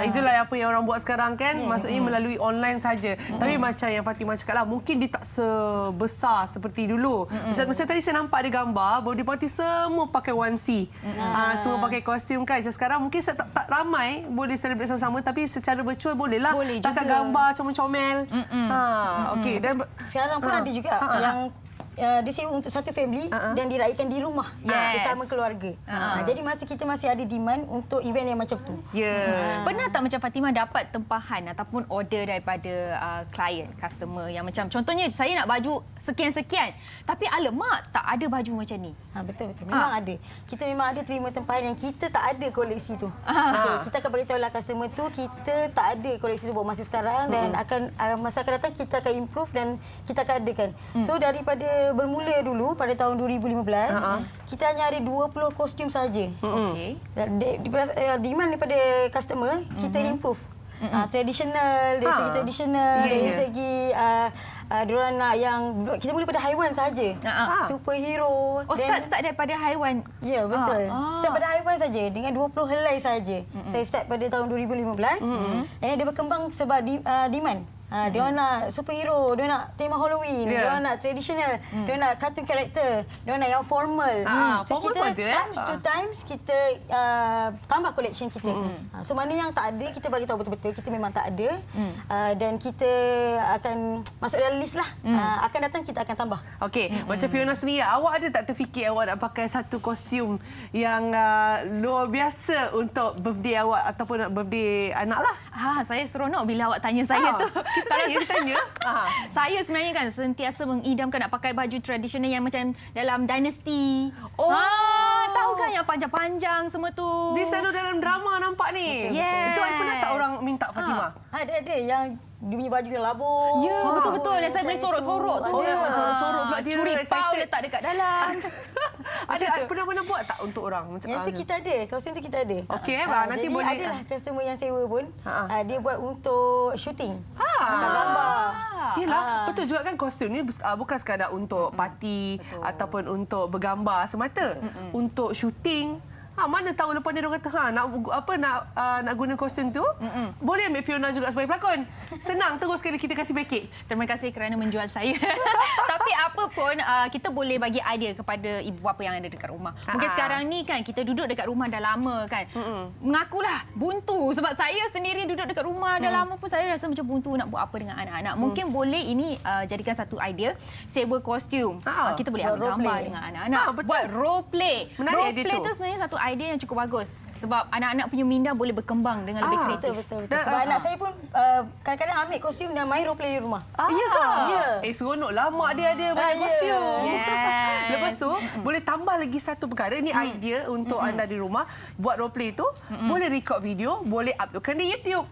S2: Itulah apa yang orang buat sekarang kan. Maksudnya melalui online saja. Tapi macam yang Fatimah cakap lah, mungkin dia tak sebesar seperti dulu. Macam tadi saya nampak ada gambar, birthday party semua pakai onesie. Semua pakai kostum kan. Sekarang mungkin tak ramai boleh celebrate sama-sama, tapi secara virtual bolehlah. Tangkap gambar comel-comel. Okey. Dan
S9: sekarang pun ada juga yang disewa untuk satu family dan diraikan di rumah bersama keluarga. Jadi kita masih ada demand untuk event yang macam tu.
S3: Pernah tak macam Fatimah dapat tempahan ataupun order daripada klien, customer yang macam contohnya saya nak baju sekian-sekian tapi alamak tak ada baju macam ni.
S9: Betul. Memang ada. Kita memang ada terima tempahan yang kita tak ada koleksi tu. Okay, kita akan beritahu lah customer tu kita tak ada koleksi tu buat masa sekarang dan akan masa akan datang kita akan improve dan kita akan adakan. So daripada bermula dulu pada tahun 2015 kita hanya ada 20 kostum saja. Demand daripada customer kita improve. Tradisional, dari segi tradisional, dari segi diorang nak yang kita mula pada haiwan saja. Superhero.
S3: Start daripada haiwan.
S9: Ya, betul. Start pada haiwan saja dengan 20 helai saja. Saya start pada tahun 2015. Dan dia berkembang sebab demand. Dia nak superhero, dia nak tema Halloween, dia nak traditional, dia nak cartoon character, dia nak yang formal. So kita times kita tambah collection kita. So mana yang tak ada kita bagi tahu betul-betul kita memang tak ada dan kita akan masuk dalam list lah. Akan datang kita akan tambah.
S2: Okey, macam Fiona sendiri, awak ada tak terfikir awak nak pakai satu kostum yang luar biasa untuk birthday awak ataupun birthday anak lah?
S3: Saya seronok bila awak tanya saya tu.
S2: Kita tanya.
S3: Saya sebenarnya kan sentiasa mengidamkan nak pakai baju tradisional yang macam dalam Dynasty. Tahu kan yang panjang-panjang semua tu.
S2: Dia selalu dalam drama nampak ni.
S3: Yes.
S2: Itu pernah tak orang minta Fatimah?
S9: Ada yang dia punya baju yang labur.
S3: Ya, betul-betul. Yang saya boleh sorok-sorok tu.
S2: Sorok-sorok pula dia.
S3: Curi pau letak dekat dalam.
S2: Ada pernah buat tak untuk orang macam
S9: yang tu kita ada, kostum tu kita ada.
S2: Okey, nanti
S9: jadi
S2: boleh.
S9: Adalah customer yang sewa pun. Dia buat untuk syuting. Gambar.
S2: Yelah, betul juga kan kostum ni bukan sekadar untuk parti ataupun untuk bergambar semata. Untuk syuting. Mana tahu lepas ni dia kata nak guna kostum tu, boleh ambil Fiona juga sebagai pelakon. Senang, terus sekali kita kasih package.
S3: Terima kasih kerana menjual saya. Tapi apa pun kita boleh bagi idea kepada ibu bapa yang ada dekat rumah. Mungkin sekarang ni kan kita duduk dekat rumah dah lama kan. Mengakulah buntu sebab saya sendiri duduk dekat rumah dah lama pun saya rasa macam buntu nak buat apa dengan anak-anak. Mungkin boleh ini jadikan satu idea, sewa kostum. Kita boleh ambil gambar dengan anak-anak. Buat role play. Role play tu sebenarnya satu idea yang cukup bagus sebab anak-anak punya minda boleh berkembang dengan lebih kreatif.
S9: Betul. Sebab anak saya pun kadang-kadang ambil kostum dan main role play di rumah.
S2: Ya. Seronoklah mak dia ada banyak kostum. Lepas tu boleh tambah lagi satu perkara. Ini idea untuk anda di rumah buat role play tu. Boleh record video, boleh uploadkan di YouTube.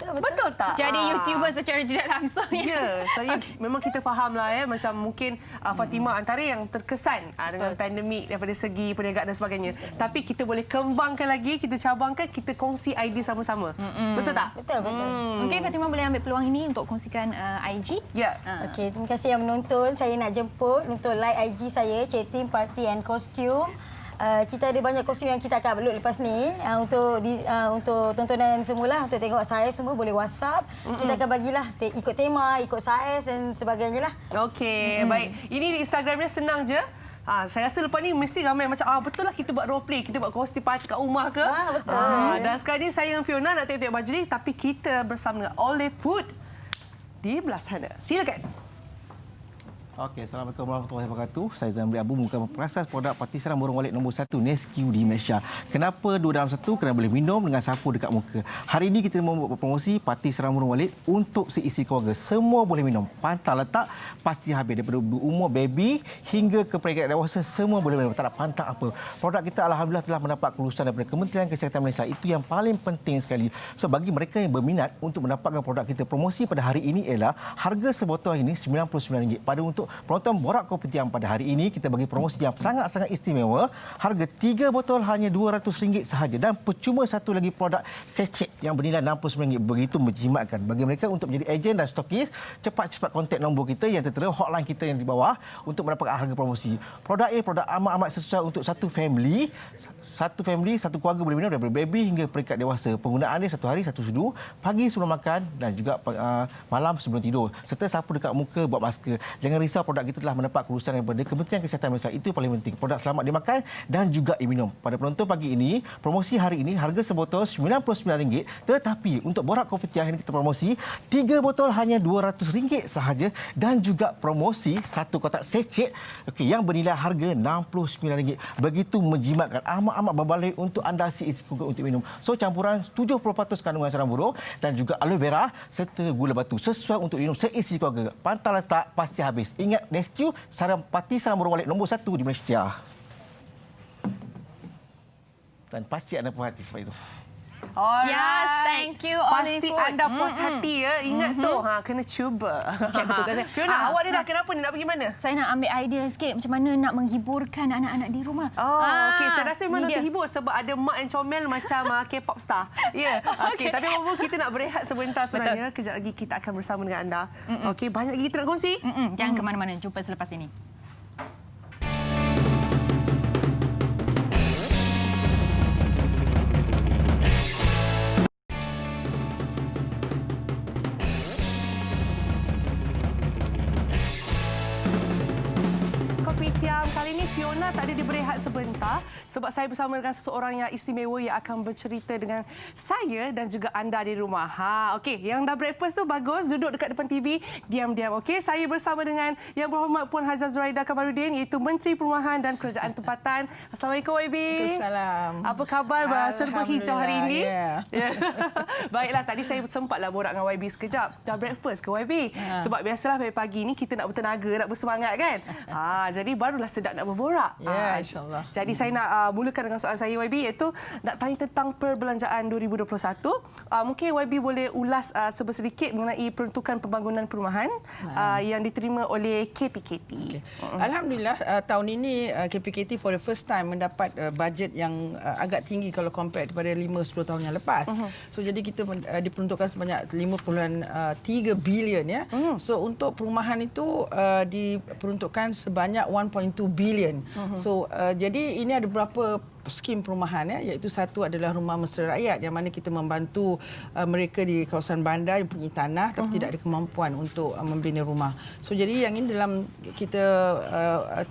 S2: Betul tak?
S3: Jadi YouTuber secara tidak langsung.
S2: Ya, saya memang kita fahamlah macam mungkin Fatimah antara yang terkesan dengan pandemik daripada segi perniagaan dan sebagainya. Tapi kita boleh kembangkan lagi, kita cabangkan, kita kongsi idea sama-sama. Betul tak?
S9: Betul.
S3: Mungkin Fatimah boleh ambil peluang ini untuk kongsikan IG.
S2: Ya.
S9: Okey, terima kasih yang menonton. Saya nak jemput untuk like IG saya, Cetim Party and Costume. Kita ada banyak kostum yang kita akan upload lepas ni untuk tontonan semula, untuk tengok saiz semua boleh WhatsApp. Kita akan bagilah ikut tema, ikut saiz dan sebagainya lah.
S2: Okey, baik. Ini di Instagramnya senang je. Saya rasa lepas ni mesti ramai macam betul lah kita buat role play, kita buat kostum party kat rumah ke.
S9: Betul.
S2: Dan sekarang ni saya dan Fiona nak tengok baju ni tapi kita bersama dengan Olive Food di belah sana. Silakan.
S1: Okey, Assalamualaikum warahmatullahi wabarakatuh. Saya Zamri Abu, muka pengasas produk Parti Seram Burung Walet nombor 1 Nesque di Malaysia. Kenapa 2 dalam 1? Kerana boleh minum dengan sapu dekat muka. Hari ini kita membuat promosi Parti Seram Burung Walet untuk seisi keluarga. Semua boleh minum. Pantang letak pasti habis. Daripada umur baby hingga ke peringkat dewasa semua boleh minum. Tak ada pantang apa. Produk kita alhamdulillah telah mendapat kelulusan daripada Kementerian Kesihatan Malaysia. Itu yang paling penting sekali. So bagi mereka yang berminat untuk mendapatkan produk kita, promosi pada hari ini ialah harga sebotol ini RM99. Pada untuk penonton Borak Kopitiam pada hari ini, kita bagi promosi yang sangat-sangat istimewa. Harga 3 botol hanya RM200 sahaja dan percuma satu lagi produk sachet yang bernilai RM69. Begitu menjimatkan. Bagi mereka untuk menjadi ejen dan stokis, cepat-cepat kontak nombor kita yang tertera, hotline kita yang di bawah untuk mendapatkan harga promosi. Produk ini produk amat-amat sesuai untuk satu family, satu keluarga boleh minum daripada baby hingga peringkat dewasa. Penggunaan dia 1 hari 1 sedu, pagi sebelum makan dan juga malam sebelum tidur. Serta sapu dekat muka buat masker. Jangan risau risau produk kita telah mendapat kelulusan daripada Kementerian Kesihatan Malaysia. Itu paling penting. Produk selamat dimakan dan juga diminum. Pada penonton pagi ini, promosi hari ini harga sebotol RM99, tetapi untuk borak kopi tiam ini kita promosi 3 botol hanya RM200 sahaja dan juga promosi 1 kotak secet yang bernilai harga RM69. Begitu menjimatkan, amat-amat berbalik untuk anda si isi untuk minum. So campuran 70% kandungan sarang burung dan juga aloe vera serta gula batu sesuai untuk minum seisi keluarga. Pantang letak pasti habis. Ingat Nesquik pati sarang burung walet nombor 1 di Malaysia. Dan pasti anda puas hati sebab itu.
S2: Alright.
S3: Yes, thank you,
S2: Pasti
S3: Olive Food.
S2: anda puas hati ya. Ingat tu, kena cuba.
S3: Betul ke saya?
S2: Fiona, awak ni dah kenapa ni? Nak pergi mana?
S3: Saya nak ambil idea sikit macam mana nak menghiburkan anak-anak di rumah.
S2: Okey, saya rasa memang
S3: ni dia.
S2: terhibur sebab ada mak yang comel macam K-pop star. Ya. Okey, tapi apa kita nak berehat sebentar sebenarnya. Kejap lagi kita akan bersama dengan anda. Okey, banyak lagi kita nak kongsi.
S3: Jangan ke mana-mana. Jumpa selepas ini.
S2: Kopitiam kali ini Fiona tak ada di berehat sebentar sebab saya bersama dengan seseorang yang istimewa yang akan bercerita dengan saya dan juga anda di rumah. Okey, yang dah breakfast tu bagus, duduk dekat depan TV, diam-diam. Okey, saya bersama dengan Yang Berhormat Puan Hajah Zuraida Kamaluddin iaitu Menteri Perumahan dan Kerajaan Tempatan. Assalamualaikum YB.
S10: Assalamualaikum.
S2: Apa khabar serba hijau hari ini?
S10: Ya.
S2: Baiklah, tadi saya sempatlah borak dengan YB sekejap. Dah breakfast ke YB? Sebab biasalah pagi ni kita nak bertenaga, nak bersemangat kan? Jadi barulah sedap nak berborak.
S10: Ya, insyaAllah.
S2: Jadi saya nak mulakan dengan soalan saya YB iaitu nak tanya tentang perbelanjaan 2021. Mungkin YB boleh ulas sedikit mengenai peruntukan pembangunan perumahan yang diterima oleh KPKT.
S10: Okay. Alhamdulillah tahun ini KPKT for the first time mendapat bajet yang agak tinggi kalau compare daripada 5-10 tahun yang lepas. So jadi kita diperuntukkan sebanyak 5.3 bilion ya. So untuk perumahan itu diperuntukkan sebanyak 1.2 bilion. So jadi ini ada beberapa skim perumahan ya, iaitu satu adalah Rumah Mesra Rakyat yang mana kita membantu mereka di kawasan bandar yang punya tanah tapi tidak ada kemampuan untuk membina rumah. So jadi yang ini dalam kita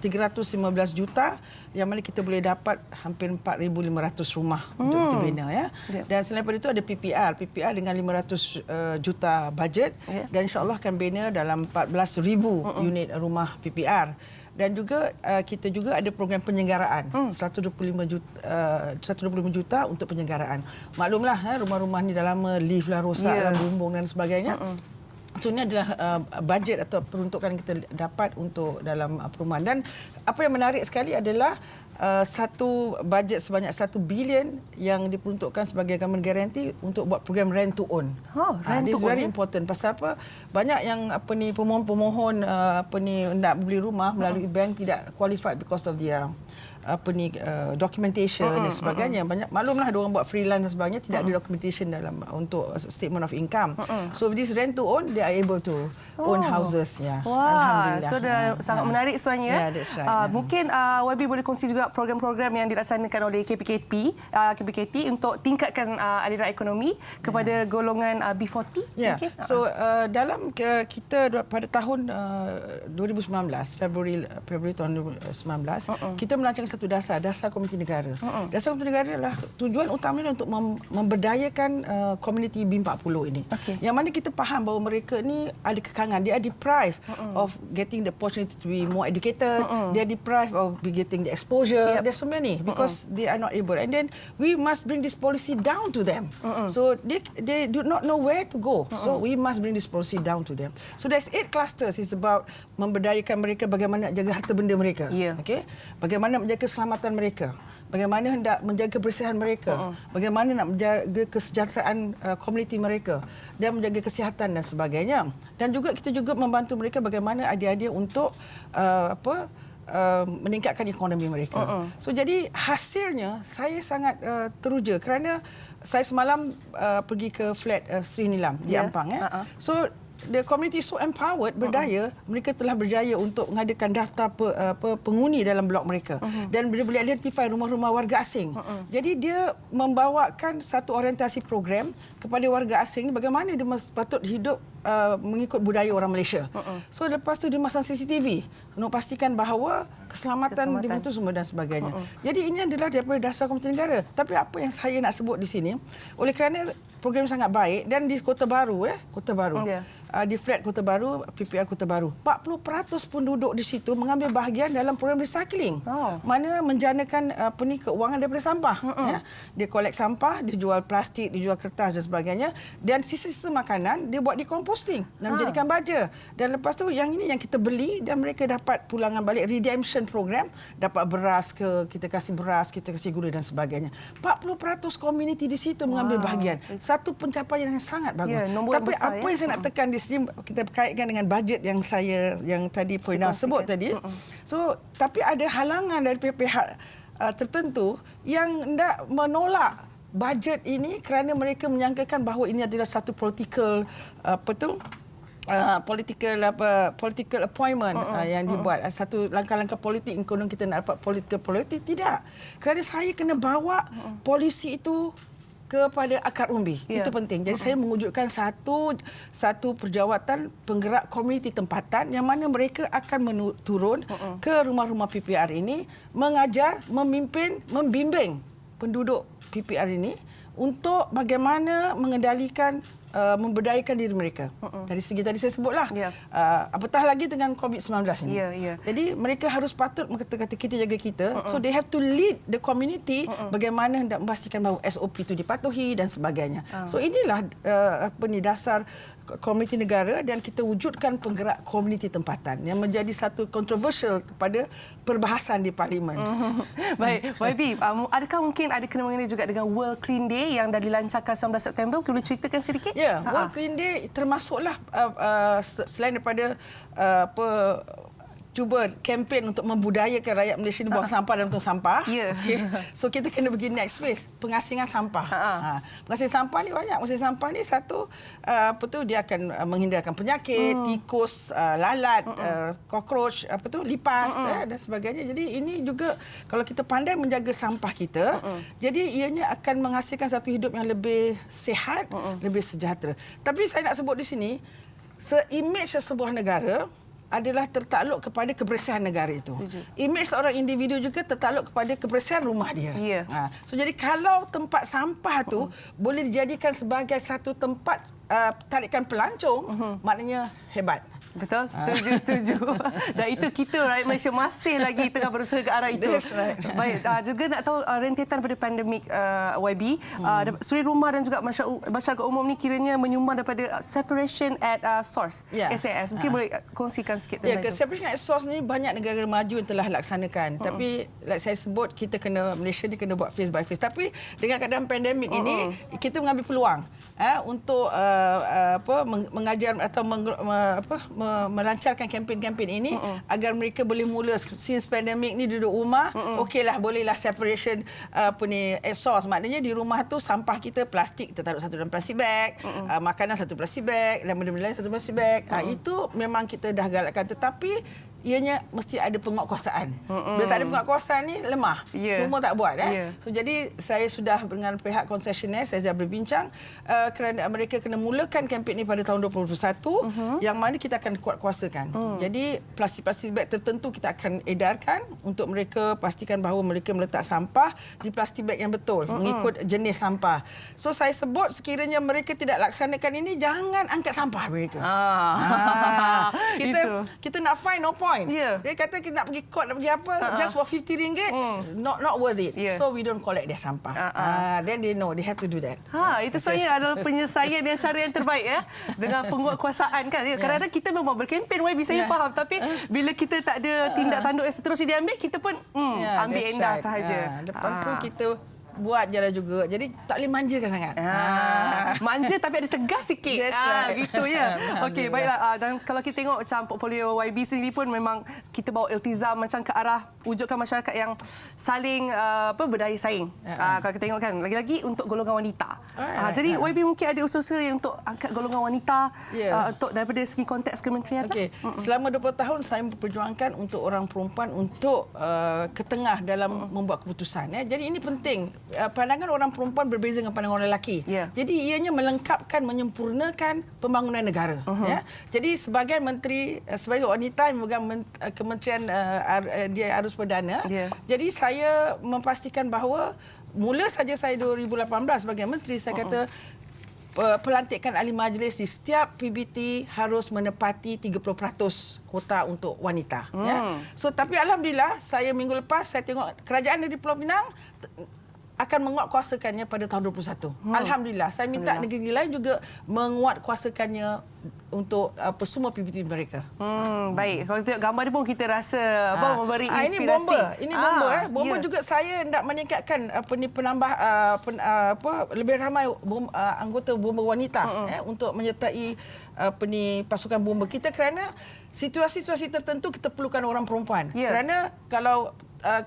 S10: 315 juta yang mana kita boleh dapat hampir 4,500 rumah untuk kita bina ya. Dan selain daripada itu ada PPR dengan 500 juta bajet dan insya-Allah akan bina dalam 14,000 unit rumah PPR. Dan juga kita juga ada program penyelenggaraan 125 juta untuk penyelenggaraan. Maklumlah rumah-rumah ni dah lama lift lah rosak lah, bumbung dan sebagainya. So ini adalah bajet atau peruntukan yang kita dapat untuk dalam perumahan. Dan apa yang menarik sekali adalah satu bajet sebanyak 1 bilion yang diperuntukkan sebagai government guarantee untuk buat program rent to own. This is very important. Pasal apa? Banyak yang pemohon-pemohon nak beli rumah melalui bank tidak qualified because of their documentation dan sebagainya. Banyak maklumlah ada orang buat freelance dan sebagainya tidak ada documentation dalam untuk statement of income. So with this rent to own they are able to own houses ya. Alhamdulillah.
S2: Itu dah sangat menarik sebenarnya.
S10: Yeah, that's right.
S2: Mungkin YB boleh kongsi juga program-program yang dilaksanakan oleh KPKT untuk tingkatkan aliran ekonomi kepada golongan B40.
S10: Ya. Yeah. So dalam kita pada tahun 2019 Februari tahun 2019 kita merancang satu dasar komuniti negara. Dasar komuniti negara adalah tujuan utamanya untuk memberdayakan komuniti B40 ini. Yang mana kita faham bahawa mereka ni ada kekangan, they are deprived of getting the opportunity to be more educated, they are deprived of getting the exposure. There's so many because they are not able. And then we must bring this policy down to them. So they do not know where to go. So we must bring this policy down to them. So there's 8 clusters. It's about memberdayakan mereka, bagaimana nak jaga harta benda mereka. Okay? Bagaimana menjaga keselamatan mereka, bagaimana hendak menjaga kebersihan mereka, bagaimana nak menjaga kesejahteraan komuniti mereka dan menjaga kesihatan dan sebagainya. Dan juga kita juga membantu mereka bagaimana idea-idea untuk meningkatkan ekonomi mereka. So jadi hasilnya saya sangat teruja kerana saya semalam pergi ke flat Sri Nilam di Ampang ya. So the community is so empowered, berdaya, mereka telah berjaya untuk mengadakan daftar penghuni dalam blok mereka dan boleh identify rumah-rumah warga asing. Jadi dia membawakan satu orientasi program kepada warga asing bagaimana dia patut hidup mengikut budaya orang Malaysia. So lepas tu dia masang CCTV untuk pastikan bahawa keselamatan dia itu semua dan sebagainya. Jadi ini adalah daripada dasar Komuniti Negara. Tapi apa yang saya nak sebut di sini, oleh kerana program sangat baik dan di Kota Baru di flat Kota Baru, PPR Kota Baru, 40% penduduk di situ mengambil bahagian dalam program recycling. Mana menjanakan keuangan daripada sampah. Ya. Dia collect sampah, dia jual plastik, dia jual kertas dan sebagainya, dan sisa-sisa makanan dia buat decomposting dan menjadikan baja. Dan lepas tu yang ini yang kita beli dan mereka dapat pulangan balik, redemption program, dapat beras kita kasih beras, kita kasih gula dan sebagainya. 40% komuniti di situ mengambil bahagian. Satu pencapaian yang sangat bagus. Tapi apa yang saya nak tekan di sini, kita kaitkan dengan bajet yang tadi Poina sebut tadi. So, tapi ada halangan dari pihak tertentu yang hendak menolak bajet ini kerana mereka menyangkakan bahawa ini adalah satu political political appointment yang dibuat, satu langkah-langkah politik konon kita nak dapat political politik. Tidak, kerana saya kena bawa polisi itu kepada akar umbi. Itu penting. Jadi saya mewujudkan satu perjawatan penggerak komuniti tempatan yang mana mereka akan turun ke rumah-rumah PPR ini, mengajar, memimpin, membimbing penduduk PPR ini untuk bagaimana mengendalikan, memberdayakan diri mereka. Dari segi tadi saya sebutlah, apatah lagi dengan COVID-19 ini. Jadi mereka harus patut kata kita jaga kita. So they have to lead the community bagaimana hendak memastikan bahawa SOP itu dipatuhi dan sebagainya. So inilah dasar Komuniti Negara, dan kita wujudkan penggerak komuniti tempatan yang menjadi satu kontroversial kepada perbahasan di Parlimen.
S2: Baik, YB, adakah mungkin ada kena-mengena juga dengan World Clean Day yang dah dilancarkan 19 September? Boleh ceritakan sedikit?
S10: Ya, World Clean Day termasuklah selain daripada cuba kempen untuk membudayakan rakyat Malaysia ini buang sampah dalam tong sampah. Okay. So kita kena pergi next phase, pengasingan sampah. Pengasingan sampah ni banyak. Pengasingan sampah ni satu dia akan menghindarkan penyakit, tikus, lalat, cockroach, lipas dan sebagainya. Jadi ini juga kalau kita pandai menjaga sampah kita, jadi ianya akan menghasilkan satu hidup yang lebih sihat, lebih sejahtera. Tapi saya nak sebut di sini, se-image sebuah negara adalah tertakluk kepada kebersihan negara itu. Imej seorang individu juga tertakluk kepada kebersihan rumah dia. So jadi kalau tempat sampah tu boleh dijadikan sebagai satu tempat tarikan pelancong, maknanya hebat.
S2: Betul, setuju. Dan itu kita rakyat Malaysia masih lagi tengah berusaha ke arah itu.
S10: That's right.
S2: Baik, juga nak tahu rentetan pada pandemik YB, suri rumah dan juga masyarakat umum ni kiranya menyumbang daripada separation at source, SAS. Mungkin boleh kongsikan sikit tentang itu.
S10: Separation at source ni banyak negara maju yang telah laksanakan. Tapi like saya sebut, Malaysia ni kena buat phase by phase. Tapi dengan keadaan pandemik ini, kita mengambil peluang untuk mengajar atau melancarkan kempen-kempen ini agar mereka boleh mula since pandemik ni duduk rumah, okeylah bolehlah separation at source. Maknanya di rumah tu sampah kita plastik kita taruh satu dalam plastik bag, makanan satu plastik bag, dan benda-benda lain satu plastik bag. Itu memang kita dah galakkan, tetapi ianya mesti ada penguatkuasaan. Bila tak ada penguatkuasaan ni lemah. Semua tak buat. So jadi saya sudah dengan pihak konsesioner saya dah berbincang kerana mereka kena mulakan kempen ni pada tahun 2021 yang mana kita akan kuatkuasakan. Jadi plastik-plastik bag tertentu kita akan edarkan untuk mereka pastikan bahawa mereka meletak sampah di plastik bag yang betul mengikut jenis sampah. So saya sebut sekiranya mereka tidak laksanakan ini, jangan angkat sampah mereka. Kita nak fine no point. Dia kata kita nak pergi court, nak pergi apa, just for RM50, not worth it. So we don't collect their sampah. Then they know they have to do that.
S2: Itu saya adalah penyelesaian yang cara yang terbaik dengan penguatkuasaan kan. Kadang-kadang kita memang berkempen YB, saya faham, tapi bila kita tak ada tindak tanduk yang seterusnya diambil, kita pun ambil endah sahaja.
S10: Lepas tu kita buat je lah juga. Jadi tak boleh manjakan sangat.
S2: Manja tapi ada tegas sikit. Gitu ya. Okey, baiklah. Dan kalau kita tengok macam portfolio YB sendiri pun memang kita bawa iltizam macam ke arah wujudkan masyarakat yang saling berdaya saing. Kalau kita tengok kan, lagi-lagi untuk golongan wanita. Jadi YB mungkin ada usaha yang untuk angkat golongan wanita untuk daripada segi konteks kementerian.
S10: Selama 20 tahun saya memperjuangkan untuk orang perempuan untuk ke tengah dalam membuat keputusan. Jadi ini penting. pandangan orang perempuan berbeza dengan pandangan orang lelaki. Jadi ianya melengkapkan, menyempurnakan pembangunan negara. Ya. Jadi sebagai menteri, sebagai wanita yang memegang Kementerian Dia Arus Perdana, jadi saya memastikan bahawa mula saja saya 2018 sebagai menteri, saya kata pelantikan ahli majlis di setiap PBT harus menepati 30% kuota untuk wanita. Ya. So, tapi alhamdulillah, saya minggu lepas saya tengok kerajaan di Pulau Pinang akan menguatkuasakannya pada tahun 2021. Alhamdulillah. Saya minta negeri lain juga menguatkuasakannya untuk semua PBT mereka.
S2: Baik. Kalau tengok gambar ni pun kita rasa memberi inspirasi.
S10: Ini bomba. Ini bomba. Bomba juga saya nak meningkatkan lebih ramai anggota bomba wanita untuk menyertai pasukan bomba kita, kerana situasi-situasi tertentu kita perlukan orang perempuan. Kerana kalau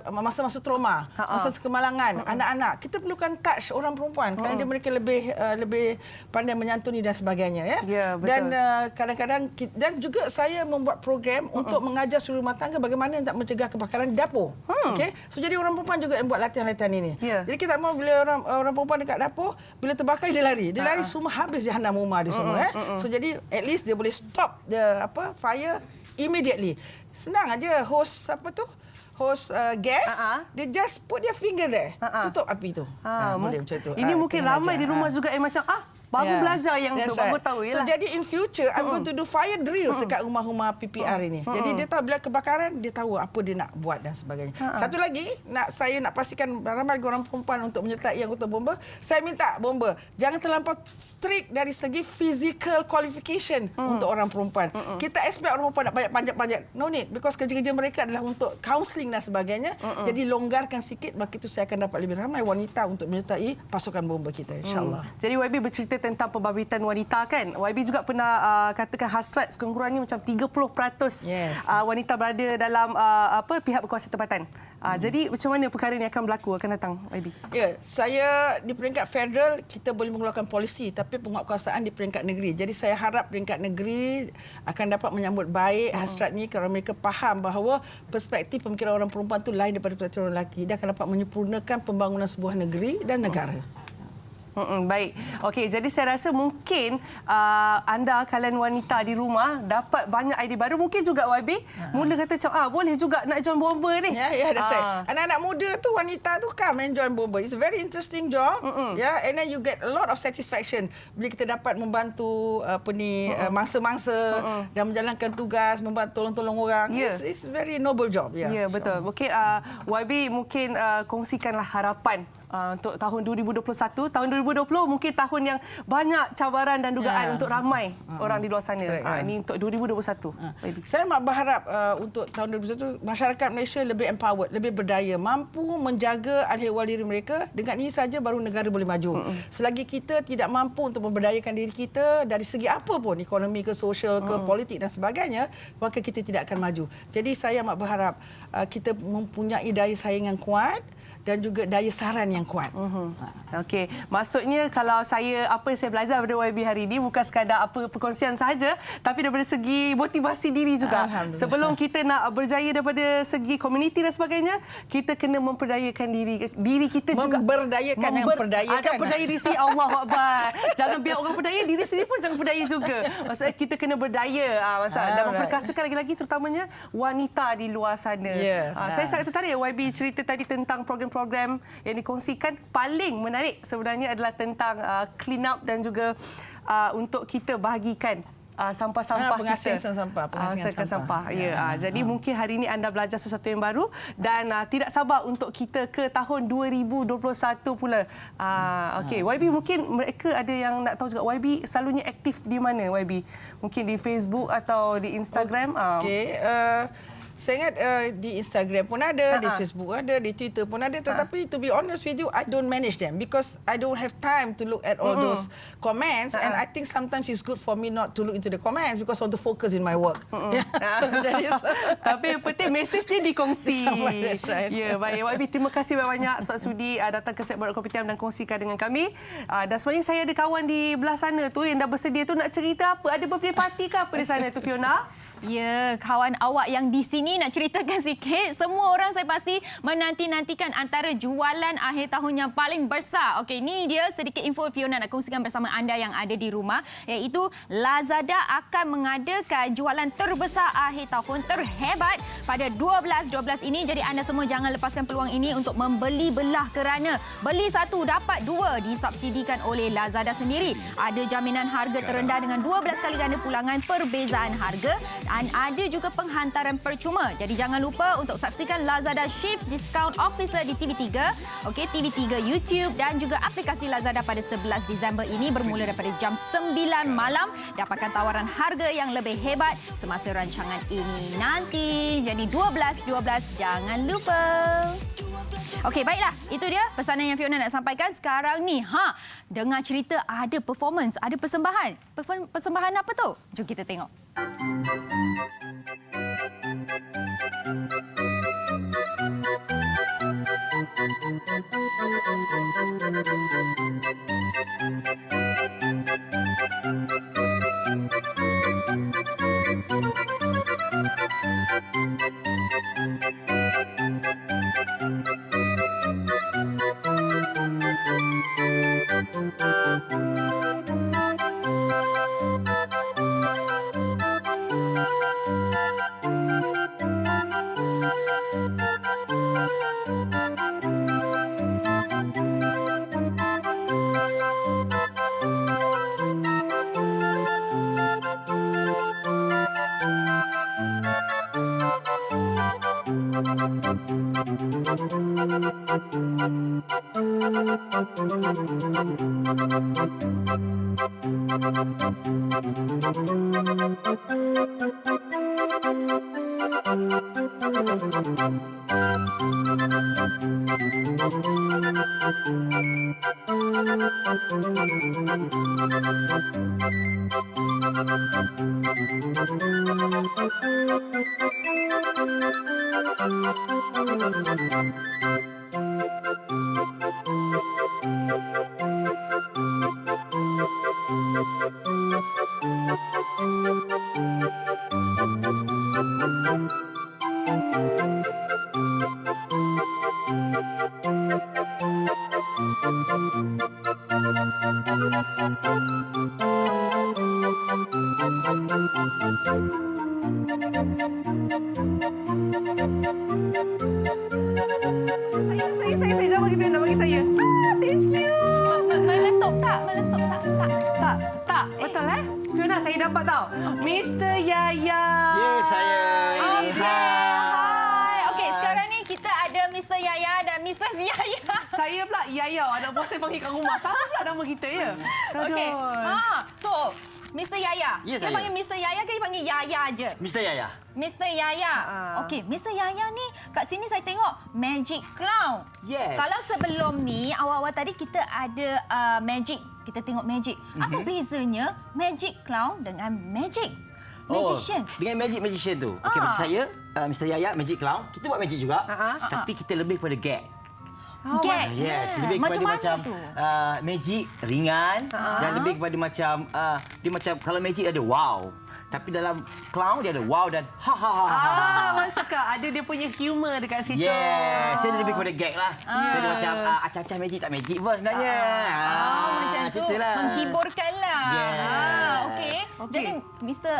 S10: masa-masa trauma, masa kemalangan, anak-anak, kita perlukan touch orang perempuan kerana mereka lebih pandai menyantuni dan sebagainya. Dan kadang-kadang dan juga saya membuat program untuk mengajar seluruh rumah tangga bagaimana nak mencegah kebakaran di dapur. Okey, so jadi orang perempuan juga yang buat latihan-latihan ini. Jadi kita mahu bila orang perempuan dekat dapur, bila terbakar dia lari semua habis jahanam rumah dia semua. So jadi at least dia boleh stop the fire immediately. Senang aja hose gas, dia just put their finger there, tutup api tu. Boleh macam tu.
S2: Ini mungkin ramai di rumah juga yang macam baru belajar yang tu, baru tahu.
S10: So jadi in future I'm going to do fire drill dekat rumah-rumah PPR ini. Jadi dia tahu bila kebakaran, dia tahu apa dia nak buat dan sebagainya. Satu lagi, saya nak pastikan ramai orang perempuan untuk menyertai anggota bomba. Saya minta bomba jangan terlampau strict dari segi physical qualification untuk orang perempuan. Kita expect orang perempuan nak panjat-panjat. No need, because kerja-kerja mereka adalah untuk counselling dan sebagainya. Jadi longgarkan sikit, maka itu saya akan dapat lebih ramai wanita untuk menyertai pasukan bomba kita, insya-Allah.
S2: Jadi YB bercerita tentang pembabituan wanita kan. YB juga pernah katakan hasrat sekurang-kurangnya macam 30% wanita berada dalam pihak berkuasa tempatan. Jadi macam mana perkara ini akan berlaku akan datang, YB?
S10: Ya, saya di peringkat federal kita boleh mengeluarkan polisi, tapi penguatkuasaan di peringkat negeri. Jadi saya harap peringkat negeri akan dapat menyambut baik hasrat ni kerana mereka faham bahawa perspektif pemikiran orang perempuan tu lain daripada perspektif orang lelaki. Dia akan dapat menyempurnakan pembangunan sebuah negeri dan negara.
S2: Baik. Okey, jadi saya rasa mungkin anda kalian wanita di rumah dapat banyak idea baru. Mungkin juga YB mula kata macam boleh juga nak join bomba ni.
S10: Ya, that's right. Anak-anak muda tu, wanita tu come and join bomba. It's a very interesting job. And then you get a lot of satisfaction bila kita dapat membantu mangsa-mangsa dan menjalankan tugas, membantu tolong-tolong orang. It's very noble job.
S2: Ya, betul. Okey, YB mungkin kongsikanlah harapan untuk tahun 2021. Tahun 2020 mungkin tahun yang banyak cabaran dan dugaan untuk ramai orang di luar sana. Ini untuk 2021.
S10: Saya berharap untuk tahun 2021 masyarakat Malaysia lebih empowered, lebih berdaya, mampu menjaga ahli-waris diri mereka. Dengan ini saja baru negara boleh maju. Selagi kita tidak mampu untuk memberdayakan diri kita dari segi apa pun, ekonomi ke sosial ke politik dan sebagainya, maka kita tidak akan maju. Jadi saya berharap kita mempunyai daya saing yang kuat dan juga daya saran yang kuat.
S2: Okey, maksudnya kalau apa yang saya belajar daripada YB hari ini bukan sekadar perkongsian sahaja, tapi daripada segi motivasi diri juga. Sebelum kita nak berjaya daripada segi komuniti dan sebagainya, kita kena memperdayakan diri kita juga.
S10: Memberdayakan, yang perdayakan.
S2: Berdaya diri sendiri, Allahu Akbar. Jangan biar orang berdaya, diri sendiri pun jangan berdaya juga. Maksudnya kita kena berdaya. Dan memperkasakan lagi-lagi terutamanya wanita di luar sana. Saya sangat tertarik YB cerita tadi tentang program yang dikongsikan. Paling menarik sebenarnya adalah tentang clean up dan juga untuk kita bahagikan sampah-sampah
S10: pengasihan sampah.
S2: Jadi mungkin hari ini anda belajar sesuatu yang baru dan tidak sabar untuk kita ke tahun 2021 pula. Okey, YB mungkin mereka ada yang nak tahu juga YB selalunya aktif di mana YB? Mungkin di Facebook atau di Instagram?
S10: Okey, saya ingat di Instagram pun ada, di Facebook ada, di Twitter pun ada. Tetapi to be honest with you, I don't manage them because I don't have time to look at all those comments. And I think sometimes it's good for me not to look into the comments because I want to focus in my work.
S2: Tapi yang penting mesej dia dikongsi.
S10: That's right.
S2: Ya, baik. YB, terima kasih banyak sebab sudi datang ke segmen Kopitiam dan kongsikan dengan kami. Dan sebenarnya saya ada kawan di belah sana tu yang dah bersedia tu nak cerita apa. Ada birthday party ke apa di sana tu, Fiona?
S3: Ya, kawan awak yang di sini nak ceritakan sikit. Semua orang saya pasti menanti-nantikan antara jualan akhir tahun yang paling besar. Okey, ni dia sedikit info Fiona nak kongsikan bersama anda yang ada di rumah, iaitu Lazada akan mengadakan jualan terbesar akhir tahun terhebat pada 12/12 ini. Jadi anda semua jangan lepaskan peluang ini untuk membeli belah, kerana beli satu dapat dua disubsidikan oleh Lazada sendiri. Ada jaminan harga terendah dengan 12 kali ganda pulangan perbezaan harga. Dan ada juga penghantaran percuma. Jadi jangan lupa untuk saksikan Lazada Shift Discount Officer di TV3, okey, TV3 YouTube dan juga aplikasi Lazada pada 11 Disember ini bermula daripada jam 9 malam. Dapatkan tawaran harga yang lebih hebat semasa rancangan ini nanti. Jadi 12/12 jangan lupa. Okey, baiklah. Itu dia pesanan yang Fiona nak sampaikan sekarang ni. Dengar cerita ada performance, ada persembahan. Persembahan apa tu? Jom kita tengok.
S2: Saya jawab bagi Fiona, bagi saya. Thank you.
S3: Meletup tak? Meletup tak?
S2: Tak. Betul Fiona, saya dapat tahu. Mr. Yaya.
S4: Ya, saya.
S2: Ini dia.
S3: Hai. Okey, sekarang ni kita ada Mr. Yaya dan Mrs. Yaya.
S2: Saya pula Yaya. Anak buah saya panggil kat rumah. Sama pula nama kita, ya?
S3: Okey. So, Mr. Yaya.
S4: Ya,
S3: Dia
S4: saya.
S3: panggil Mr. Yaya ke dia panggil Yaya je?
S4: Mr. Yaya.
S3: Mr. Yaya. Okey, Mr. Yaya ni kat sini saya tengok Magic Clown.
S4: Yes.
S3: Kalau sebelum ni awal-awal tadi kita ada Magic. Kita tengok Magic. Apa bezanya Magic Clown dengan Magic? Magician.
S4: Dengan magician tu. Okey, macam saya, Mr. Yaya, Magic Clown. Kita buat magic juga. Tapi kita lebih pada gag.
S3: Gag.
S4: Yes, lebih kepada macam magic ringan dan lebih kepada macam dia macam kalau magic ada wow. Tapi dalam clown dia ada wow dan ha ha ha ha.
S2: Orang cakap ada dia punya humor dekat situ.
S4: Yes, saya lebih kepada gag lah. Saya dia macam acah-acah magic tak magic pun sebenarnya.
S3: Macam tu menghiburkanlah.
S4: Yeah.
S3: Okey. Jadi Mr.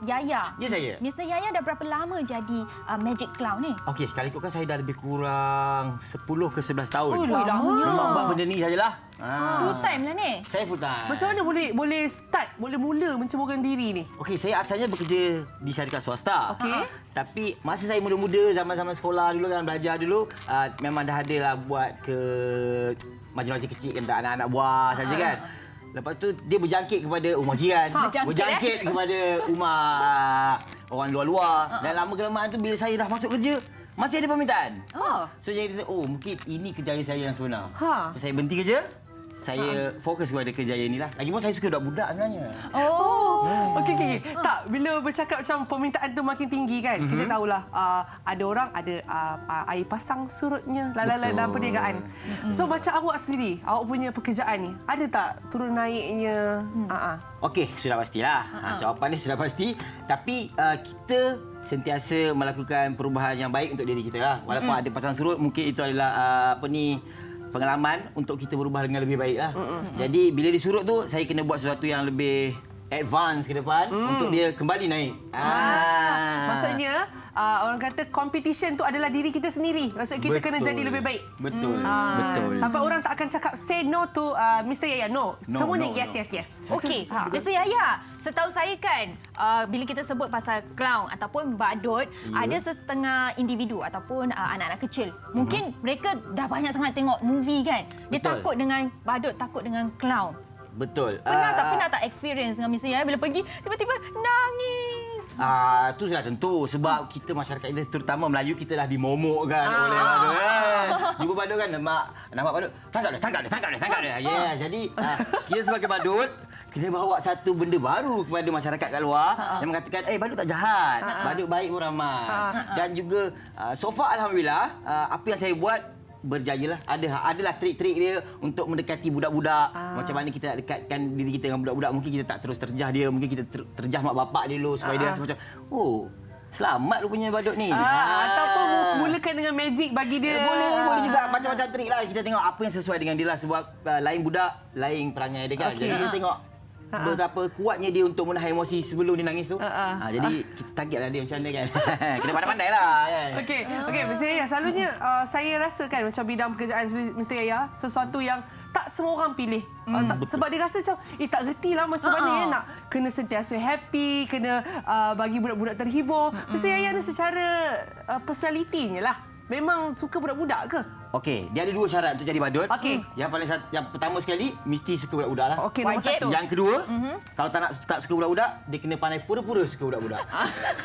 S3: Yaya.
S4: Ya, saya.
S3: Mr. Yaya dah berapa lama jadi Magic Clown ni?
S4: Okey, kalau ikutkan saya dah lebih kurang 10 ke 11 tahun.
S3: lamanya.
S4: Memang buat benda ni sajalah.
S3: Full time lah ni.
S4: Saya full time.
S2: Macam mana boleh start, boleh mula menceburkan diri ni?
S4: Okey, saya asalnya bekerja di syarikat swasta.
S2: Okey.
S4: Tapi masa saya muda-muda, zaman-zaman sekolah dulu kan, belajar dulu, memang dah ada lah buat ke majalah kecil untuk anak-anak buah saja kan. Lepas tu dia berjangkit kepada rumah jiran, berjangkit kepada rumah orang luar-luar. Dan lama-kelamaan tu bila saya dah masuk kerja, masih ada permintaan. So jadi mungkin ini kerjaya saya yang sebenar. So, saya berhenti kerja. Saya fokus kepada kerjaya inilah. Lagipun saya suka budak-budak sebenarnya.
S3: Oh,
S2: Okey. Tak, bila bercakap macam permintaan tu makin tinggi kan, kita tahulah ada orang ada air pasang surutnya, dalam perniagaan. So macam awak sendiri, awak punya pekerjaan ni, ada tak turun naiknya?
S4: Okey, sudah pastilah. Jawapan ni sudah pasti. Tapi kita sentiasa melakukan perubahan yang baik untuk diri kita lah. Walaupun ada pasang surut, mungkin itu adalah pengalaman untuk kita berubah dengan lebih baik lah. Jadi bila disurut tu, saya kena buat sesuatu yang lebih advance ke depan untuk dia kembali naik.
S2: Maksudnya orang kata competition tu adalah diri kita sendiri. Maksud kita kena jadi lebih baik.
S4: Betul.
S2: Sampai orang tak akan cakap say no to Mr. Yaya. No. Semuanya yes.
S3: Okey, Mr. Yaya, setahu saya kan, bila kita sebut pasal clown ataupun badut, ada setengah individu ataupun anak-anak kecil. Mungkin mereka dah banyak sangat tengok movie kan. Dia takut dengan badut, takut dengan clown.
S4: Betul.
S3: Pernah tak experience dengan Mr. Yaya bila pergi tiba-tiba nangis?
S4: Itu sudah tentu sebab kita masyarakat kita terutama Melayu kita dah dimomokkan oleh badut. Jumpa badut kan nampak badut, tangkap dia. Yeah, jadi kita sebagai badut kena bawa satu benda baru kepada masyarakat kat luar yang mengatakan badut tak jahat, badut baik pun ramai. Dan juga so far alhamdulillah apa yang saya buat berjayalah. Adalah trik-trik dia untuk mendekati budak-budak. Macam mana kita nak dekatkan diri kita dengan budak-budak. Mungkin kita tak terus terjah dia, mungkin kita terjah mak bapak dia dulu supaya dia rasa macam selamat rupanya badut ni.
S2: Ataupun mulakan dengan magic bagi dia.
S4: Boleh juga macam-macam trik lah. Kita tengok apa yang sesuai dengan dia lah sebab lain budak, lain perangai dia kan. Jadi kita tengok betapa kuatnya dia untuk menahan emosi sebelum dia nangis tu. Jadi kita targetlah dia macam mana kan. Kena pandai-pandai lah kan. Okey,
S2: Mr. Yaya, selalunya saya rasa kan macam bidang pekerjaan Mr. Yaya sesuatu yang tak semua orang pilih. Sebab dia rasa macam tak reti lah macam mana nak kena sentiasa happy, kena bagi budak-budak terhibur. Mr. Yaya ni secara personalitinya lah memang suka budak-budak ke?
S4: Okey, dia ada dua syarat untuk jadi badut.
S2: Okey.
S4: Yang pertama sekali mesti suka budak-budak lah.
S2: Okey, nombor satu.
S4: Yang kedua, kalau tak suka budak-budak, dia kena pandai pura-pura suka budak-budak.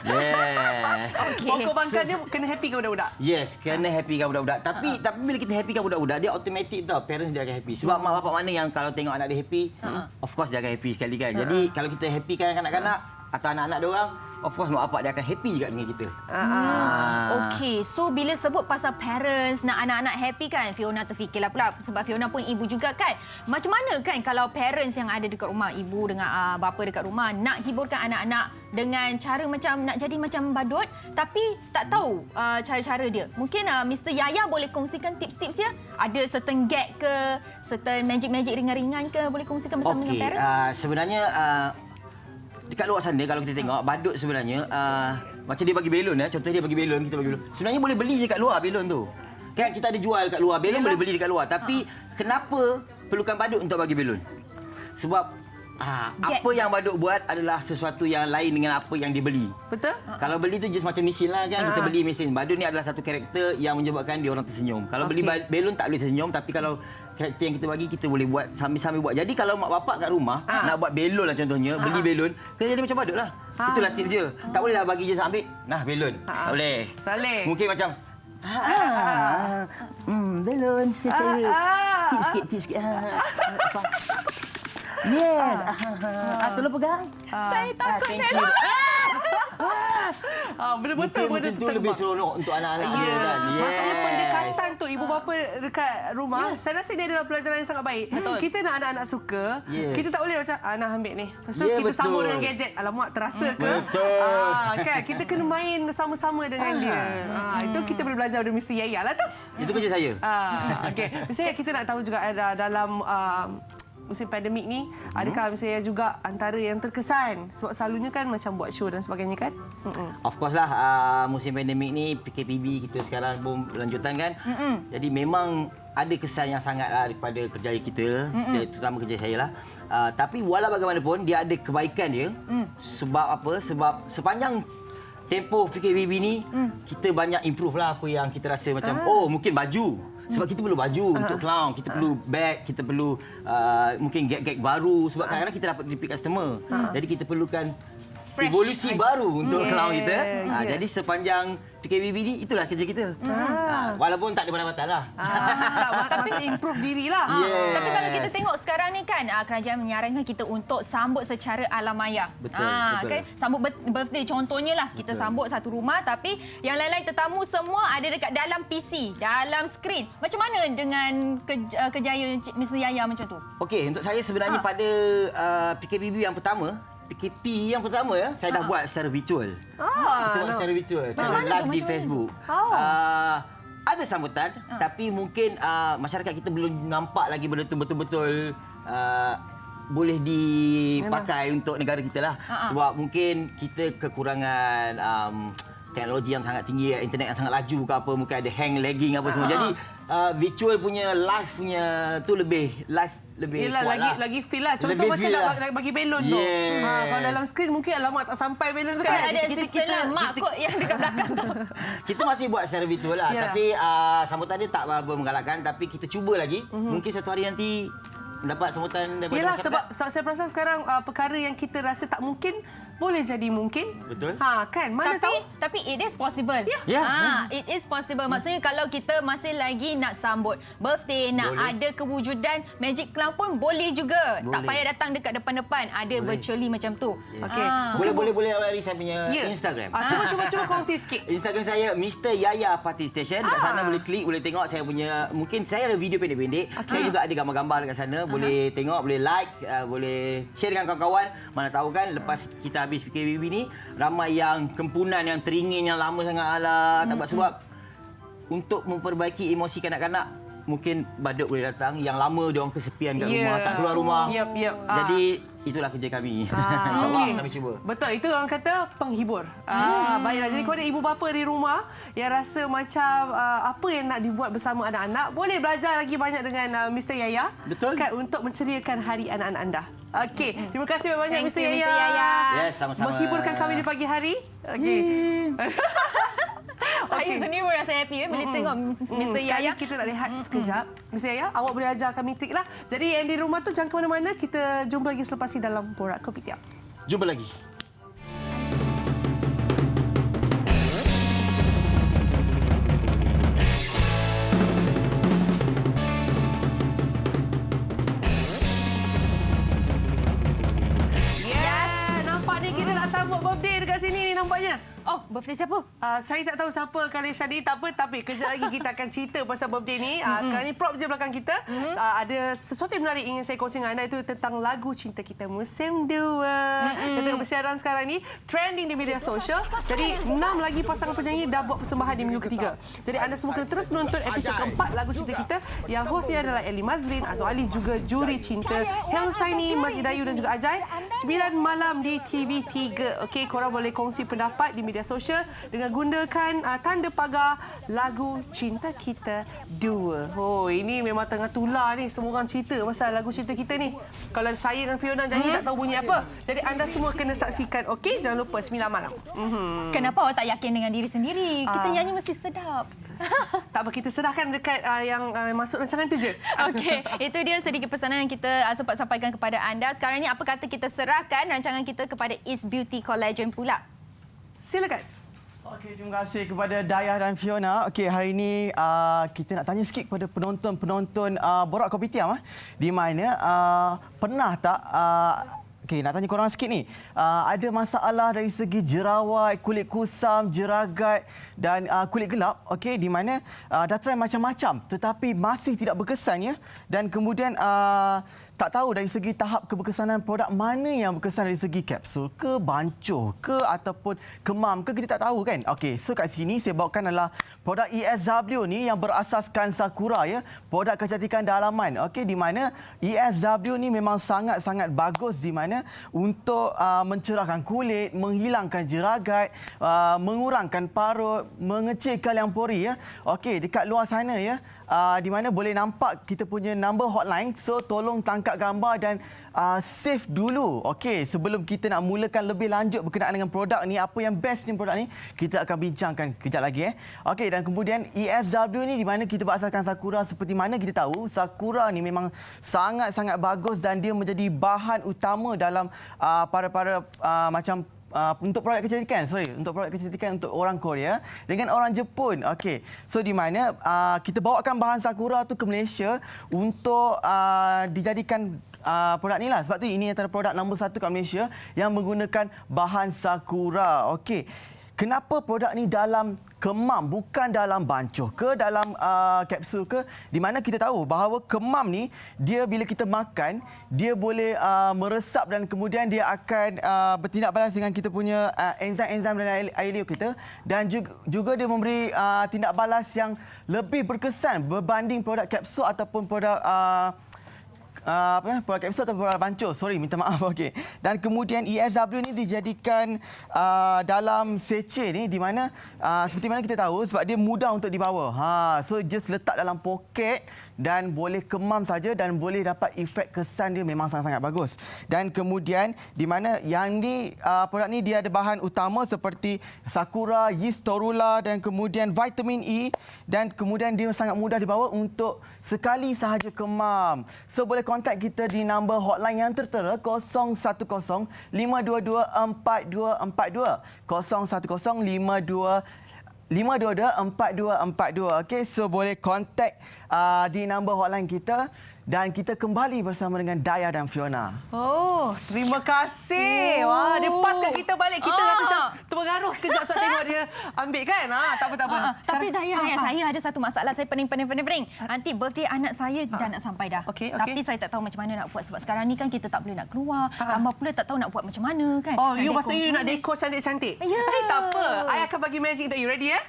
S4: Yes.
S2: Pokok bangkang dia kena happy ke budak-budak?
S4: Yes, kena happy kan budak-budak. Tapi bila kita happy kan budak-budak, dia automatik tau, parents dia akan happy. Sebab mak bapak mana yang kalau tengok anak dia happy, of course dia akan happy sekali kan. Jadi kalau kita happy kan kanak-kanak atau anak-anak dia orang, of course mak bapak dia akan happy juga dengan kita.
S3: Okey, so bila sebut pasal parents nak anak-anak happy kan, Fiona terfikirlah pula sebab Fiona pun ibu juga kan. Macam mana kan kalau parents yang ada dekat rumah, ibu dengan bapa dekat rumah nak hiburkan anak-anak dengan cara macam nak jadi macam badut tapi tak tahu cara-cara dia. Mungkin Mr. Yaya boleh kongsikan tips-tips ya? Ada certain gag ke, certain magic-magic ringan-ringan ke boleh kongsikan bersama dengan parents?
S4: Sebenarnya dekat luar sana kalau kita tengok badut sebenarnya macam dia bagi belon contoh dia bagi belon, kita bagi belon. Sebenarnya boleh beli je kat luar belon tu. Kan kita ada jual kat luar belon, boleh beli dekat luar. Tapi kenapa perlukan badut untuk bagi belon? Sebab apa yang badut buat adalah sesuatu yang lain dengan apa yang dia beli.
S2: Betul?
S4: Kalau beli tu just macam mesin lah kan. Kita beli mesin. Badut ni adalah satu karakter yang menyebabkan dia orang tersenyum. Kalau beli belon tak boleh tersenyum, tapi kalau karakter yang kita bagi kita boleh buat sambil-sambil buat. Jadi kalau mak bapak kat rumah nak buat belon lah contohnya, beli belon, kena jadi macam badut lah. Itulah tips dia. Tak boleh lah bagi je ambil. Nah, belon. Tak boleh.
S2: Tak boleh.
S4: Mungkin macam belon. Tips sikit. Tolong pegang.
S3: Saya takut
S2: betul-betul
S4: benda tu lebih seronok untuk anak-anak dia kan.
S2: Maksudnya pendekatan tu ibu bapa dekat rumah, saya rasa dia adalah pelajaran yang sangat baik.
S3: Betul.
S2: Kita nak anak-anak suka, kita tak boleh macam Nah ambil ni. Lepas tu kita
S4: betul.
S2: sambung dengan gadget. Alamak terasa ke? Kan kita kena main sama-sama dengan dia. Itu kita boleh belajar dari Mr. Yaya lah tu.
S4: Itu kerja saya.
S2: Okey. Mr. Yaya, kita nak tahu juga dalam musim pandemik ni, adakah misalnya juga antara yang terkesan? Sebab selalunya kan macam buat show dan sebagainya kan?
S4: Of course lah, musim pandemik ni PKPB kita sekarang pun berlanjutan kan. Jadi memang ada kesan yang sangatlah daripada kerjaya kita, terutama kerja saya lah. Tapi walau bagaimanapun dia ada kebaikan dia. Sebab apa? Sebab sepanjang tempoh PKPB ni kita banyak improve lah apa yang kita rasa macam mungkin baju. Sebab kita perlu baju untuk clown, kita perlu bag, kita perlu mungkin gag-gag baru sebab kadang-kadang kita dapat repeat customer. Jadi kita perlukan
S3: Fresh.
S4: evolusi baru untuk clown kita.
S2: Yeah.
S4: Jadi sepanjang PKBB ni itulah kerja kita. Walaupun tak ada pendapatan lah.
S2: Masih improve diri lah.
S4: Yes.
S3: Tapi kalau kita tengok sekarang ni kan, kerajaan menyarankan kita untuk sambut secara alam maya.
S4: Betul.
S3: Kan? Sambut birthday contohnya lah, kita sambut satu rumah tapi yang lain-lain tetamu semua ada dekat dalam PC, dalam skrin. Macam mana dengan kejayaan Mr. Yaya macam tu?
S4: Okey, untuk saya sebenarnya pada PKBB yang pertama, PKP yang pertama saya dah buat secara virtual. Kita buat secara virtual, secara live di Facebook. Ada sambutan, tapi mungkin masyarakat kita belum nampak lagi benda tu betul-betul boleh dipakai untuk negara kita lah. Sebab mungkin kita kekurangan teknologi yang sangat tinggi, internet yang sangat laju ke apa, mungkin ada hang, lagging apa semua. Jadi virtual punya live punya tu lebih live lebih
S2: Yelah,
S4: kuat lah.
S2: lagi feel lah. Contoh
S4: Lebih
S2: macam
S4: feel
S2: nak bagi belon tu. Kalau dalam skrin mungkin alamak tak sampai belon tu
S3: Kan
S2: kan.
S3: ada assistant lah, mak kot yang dekat belakang tu.
S4: Kita masih buat secara virtual lah.
S2: Yalah.
S4: Tapi sambutan dia tak berapa menggalakkan. Tapi kita cuba lagi. Mungkin satu hari nanti mendapat sambutan daripada
S2: Yelah,
S4: masyarakat.
S2: sebab saya perasan sekarang perkara yang kita rasa tak mungkin boleh jadi mungkin.
S4: Betul.
S2: Kan, mana tahu.
S3: Tapi it is possible.
S4: Ya.
S3: It is possible. Maksudnya kalau kita masih lagi nak sambut birthday, nak ada kewujudan Magic Clown pun boleh juga.
S4: Boleh.
S3: Tak payah datang dekat depan-depan. Ada virtually macam tu.
S2: Okey.
S4: Boleh awali saya punya Instagram.
S2: Cuba kongsi sikit.
S4: Instagram saya Mr. Yaya Party Station. Kat sana boleh klik, boleh tengok saya punya, mungkin saya ada video pendek-pendek. Saya juga ada gambar-gambar dekat sana. Boleh tengok, boleh like, boleh share dengan kawan-kawan. Mana tahu kan lepas kita habis PKBB ni, ramai yang kempunan, yang teringin, yang lama sangat tak buat sebab untuk memperbaiki emosi kanak-kanak. Mungkin badut boleh datang, yang lama dia orang kesepian kat rumah, tak keluar rumah. Jadi itulah kerja kami. InsyaAllah kami cuba.
S2: Betul, itu orang kata penghibur. Baiklah, jadi kepada ibu bapa di rumah yang rasa macam apa yang nak dibuat bersama anak-anak, boleh belajar lagi banyak dengan Mr. Yaya.
S4: Betul.
S2: Kan, untuk menceriakan hari anak-anak anda. Okey, terima kasih banyak
S3: Thank
S2: Mr.
S3: you,
S2: Yaya.
S3: Mr. Yaya.
S4: Yes, sama-sama.
S2: Menghiburkan kami di pagi hari. Okey.
S3: Saya sendiri pun rasa happy bila tengok Mr.
S2: Sekarang
S3: Yaya.
S2: kita nak rehat sekejap. Mr. Yaya, awak boleh ajar kami trik lah. Jadi yang di rumah tu jangan ke mana-mana. Kita jumpa lagi selepas ini dalam Borak Kopitiam.
S4: Jumpa lagi.
S2: Nampak ni kita nak sambut birthday dekat sini ni nampaknya.
S3: Oh, birthday siapa?
S2: Saya tak tahu siapa kali Syadi, tak apa, tapi kejap lagi kita akan cerita pasal birthday ni. Sekarang ni prop je belakang kita. Ada sesuatu yang menarik ingin saya kongsi dengan anda, itu tentang lagu cinta kita musim 2. Yang tengah bersiaran sekarang ni, trending di media sosial. Jadi 6 lagi pasangan penyanyi dah buat persembahan di minggu ketiga. Jadi anda semua kena terus menonton episod keempat lagu cinta kita. Yang hostnya adalah Eli Mazlin, Azul Ali, juga juri cinta Hel Saini, Mas Idayu dan juga Ajay. 9 malam di TV3. Okey, korang boleh kongsi pendapat di media sosial dengan gunakan tanda pagar lagu Cinta Kita 2. Oh, ini memang tengah tular ni. Semua orang cerita pasal lagu cinta kita ni. Kalau saya dengan Fiona nyanyi tak tahu bunyi apa. Jadi anda semua kena saksikan. Okey, jangan lupa 9 malam.
S3: Kenapa awak tak yakin dengan diri sendiri? Kita nyanyi mesti sedap.
S2: Tak apa, kita serahkan dekat yang masuk rancangan tu je.
S3: Okey, itu dia sedikit pesanan yang kita sempat sampaikan kepada anda. Sekarang ni apa kata kita serahkan rancangan kita kepada East Beauty Collagen pula.
S2: Silakan.
S11: Okey, terima kasih kepada Dayah dan Fiona. Okey, hari ini kita nak tanya sikit kepada penonton-penonton Borak Kopitiam. Di mana pernah tak okey, nak tanya korang sikit ni. Ada masalah dari segi jerawat, kulit kusam, jeragat dan kulit gelap. Okey, di mana dah try macam-macam tetapi masih tidak berkesan ya. Dan kemudian tak tahu dari segi tahap keberkesanan produk mana yang berkesan dari segi kapsul ke, bancuh ke ataupun kemam ke, kita tak tahu kan. Okey, so kat sini saya bawakan adalah produk ESW ni yang berasaskan Sakura ya, produk kecantikan dalaman. Okey, di mana ESW ni memang sangat-sangat bagus di mana untuk mencerahkan kulit, menghilangkan jeragat, mengurangkan parut, mengecilkan liang pori ya. Okey, dekat luar sana ya, di mana boleh nampak kita punya number hotline. So tolong tangkap gambar dan save dulu. Okey, sebelum kita nak mulakan lebih lanjut berkenaan dengan produk ni, apa yang best ni produk ni, kita akan bincangkan kejap lagi Okey, dan kemudian ESW ni di mana kita berasaskan Sakura. Seperti mana kita tahu, Sakura ni memang sangat-sangat bagus dan dia menjadi bahan utama dalam para macam untuk produk kecantikan untuk orang Korea dengan orang Jepun. Okey. So di mana kita bawakan bahan Sakura tu ke Malaysia untuk dijadikan produk ni lah. Sebab tu ini antara produk nombor 1 kat Malaysia yang menggunakan bahan Sakura. Okey. Kenapa produk ni dalam kemam, bukan dalam bancuh ke, dalam kapsul ke? Di mana kita tahu bahawa kemam ni, dia bila kita makan, dia boleh meresap dan kemudian dia akan bertindak balas dengan kita punya enzim-enzim dalam air liur kita. Dan juga dia memberi tindak balas yang lebih berkesan berbanding produk kapsul ataupun produk produk kapsul atau produk bancuh. Minta maaf. Okey. Dan kemudian ESW ni dijadikan dalam sachet ni, di mana seperti mana kita tahu sebab dia mudah untuk dibawa. So just letak dalam poket dan boleh kemam saja dan boleh dapat efek kesan dia memang sangat-sangat bagus. Dan kemudian di mana yang ni produk ni dia ada bahan utama seperti Sakura, yeast torula dan kemudian vitamin E, dan kemudian dia sangat mudah dibawa untuk sekali sahaja kemam. So boleh kontak kita di nombor hotline yang tertera 010 522 4242 010 522-4242. Okey, so boleh kontak di nombor hotline kita dan kita kembali bersama dengan Daya dan Fiona.
S2: Oh, terima kasih. Wah, dia pas kat kita balik. Kita rasa macam terpengaruh sekejap sebab tengok dia ambil kan. Tak apa.
S3: Tapi Daya, saya ada satu masalah. Saya pening. Nanti birthday anak saya dah nak sampai dah.
S2: Okey.
S3: Tapi saya tak tahu macam mana nak buat sebab sekarang ni kan kita tak boleh nak keluar. Tambah pula tak tahu nak buat macam mana kan.
S2: Oh, maksudnya you nak dekor cantik-cantik?
S3: Ya.
S2: Tak apa. I akan bagi magic untuk you. Ready ya?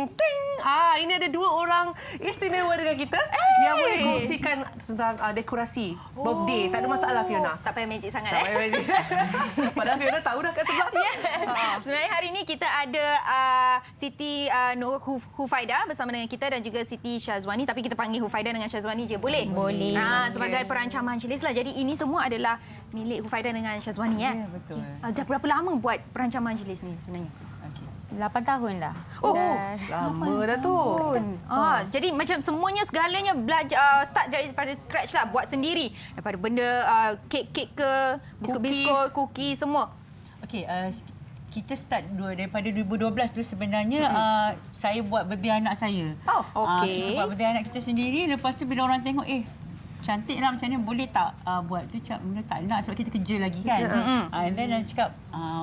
S2: Ting. Ini ada 2 orang istimewa dengan kita yang boleh kongsikan tentang dekorasi birthday. Tak ada masalah, Fiona.
S3: Tak payah magic sangat.
S2: Tak payah magic. Padahal Fiona tahu dah kat sebelah tu.
S3: Sebenarnya hari ini kita ada Siti Nur Hufaida bersama dengan kita dan juga Siti Syazwani. Tapi kita panggil Hufaida dengan Syazwani je. Boleh?
S12: Boleh.
S3: Sebagai perancang majlis lah. Jadi ini semua adalah milik Hufaida dengan Syazwani.
S12: Ya, betul.
S3: Dah berapa lama buat perancang majlis ni sebenarnya?
S12: 8 tahun dah.
S2: Lama dah tu.
S3: Jadi macam semuanya segalanya belajar start daripada scratch lah, buat sendiri. Daripada benda kek-kek ke, biskut-biskut, cookie semua.
S12: Okey, kita start daripada 2012 tu sebenarnya saya buat birthday anak saya.
S3: Okey.
S12: Kita buat birthday anak kita sendiri, lepas tu bila orang tengok cantik lah macam ni, boleh tak buat tu? Cakap benda tak nak sebab kita kerja lagi kan. And then dia cakap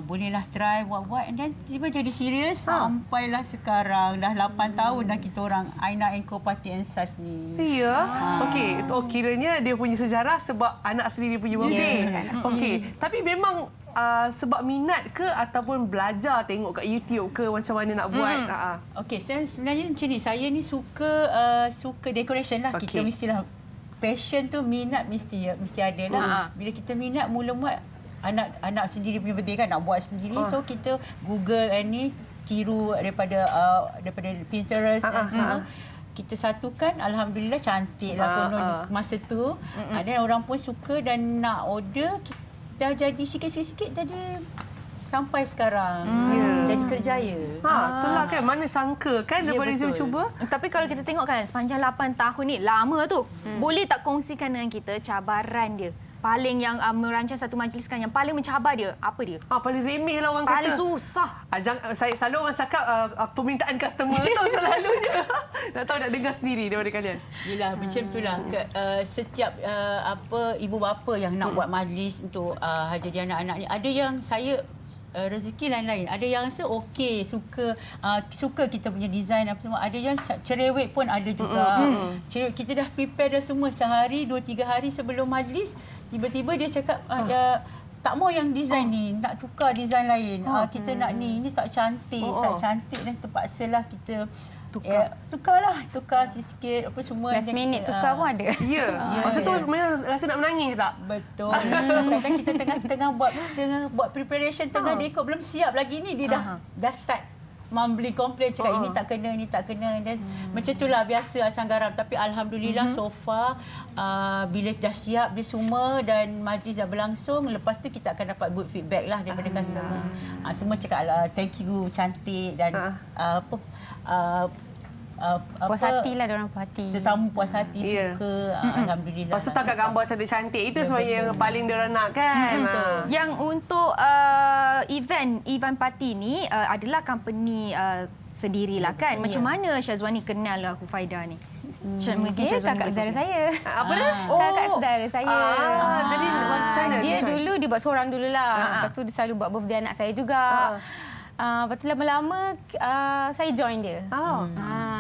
S12: bolehlah try buat and then tiba jadi serius sampailah sekarang dah 8 tahun dah kita orang Aina Co Party and Such ni.
S2: Ya. Okey, kiranya dia punya sejarah sebab anak sendiri punya birthday. Okey, tapi memang sebab minat ke ataupun belajar tengok kat YouTube ke macam mana nak buat?
S12: Okey, sebenarnya macam ni, saya ni suka decoration lah. Kita mestilah passion tu, minat mesti ada lah. Bila kita minat mula-mula anak sendiri punya birthday kan, nak buat sendiri. So kita Google ni, tiru daripada Pinterest dan semua. Kita satukan, alhamdulillah cantik lah konon masa tu. Ada orang pun suka dan nak order. Dah jadi sikit-sikit jadi sampai sekarang. Jadi kerjaya.
S2: Itulah kan, mana sangka kan daripada cuba-cuba.
S3: Tapi kalau kita tengok kan sepanjang 8 tahun ni, lama tu. Boleh tak kongsikan dengan kita cabaran dia? Paling yang merancang satu majlis kan yang paling mencabar dia, apa dia?
S2: Paling remeh lah orang kata.
S3: Paling susah.
S2: Saya selalu orang cakap permintaan customer tu selalunya. Tak tahu nak dengar sendiri daripada kalian.
S12: Yelah, macam itulah. Setiap ibu bapa yang nak buat majlis untuk hajat anak-anak ni, ada yang saya rezeki lain-lain. Ada yang rasa okey, suka kita punya design apa semua. Ada yang cerewet pun ada juga. Kita dah prepare dah semua sehari, 2-3 hari sebelum majlis, tiba-tiba dia cakap tak mau yang design ni, nak tukar design lain. Kita nak ni tak cantik, dan terpaksalah kita tukar sikit apa semua.
S3: Last minute tukar pun ada.
S2: Ya. Masa tu rasa nak menangis tak?
S12: Betul. Kadang kita tengah buat preparation, tengah dekor belum siap lagi ni, dia dah start membeli komplain, cakap ini tak kena dan macam itulah biasa asam garam. Tapi alhamdulillah so far bila dah siap dia semua dan majlis dah berlangsung, lepas tu kita akan dapat good feedback lah daripada customer. Semua cakap thank you, cantik dan
S13: puas hati lah, diorang puas hati.
S12: Tetamu puas hati,
S2: Ya.
S12: suka. Alhamdulillah.
S2: Lepas tu tangkap gambar cantik-cantik. Itu sebenarnya yang paling diorang nak kan.
S3: Yang untuk event party ni adalah company sendirilah kan. Macam mana Syazwani kenal Hufaidah ni? Mungkin
S13: Dia
S3: Syazwani
S13: kakak
S3: boleh
S13: saudara
S3: kongsi.
S13: saya.
S2: Apa dia?
S13: Kakak saudara saya.
S2: Jadi macam mana?
S13: Dia dulu dia buat seorang dululah. Lepas tu dia selalu buat birthday anak saya juga. Lepas tu lama-lama saya join dia.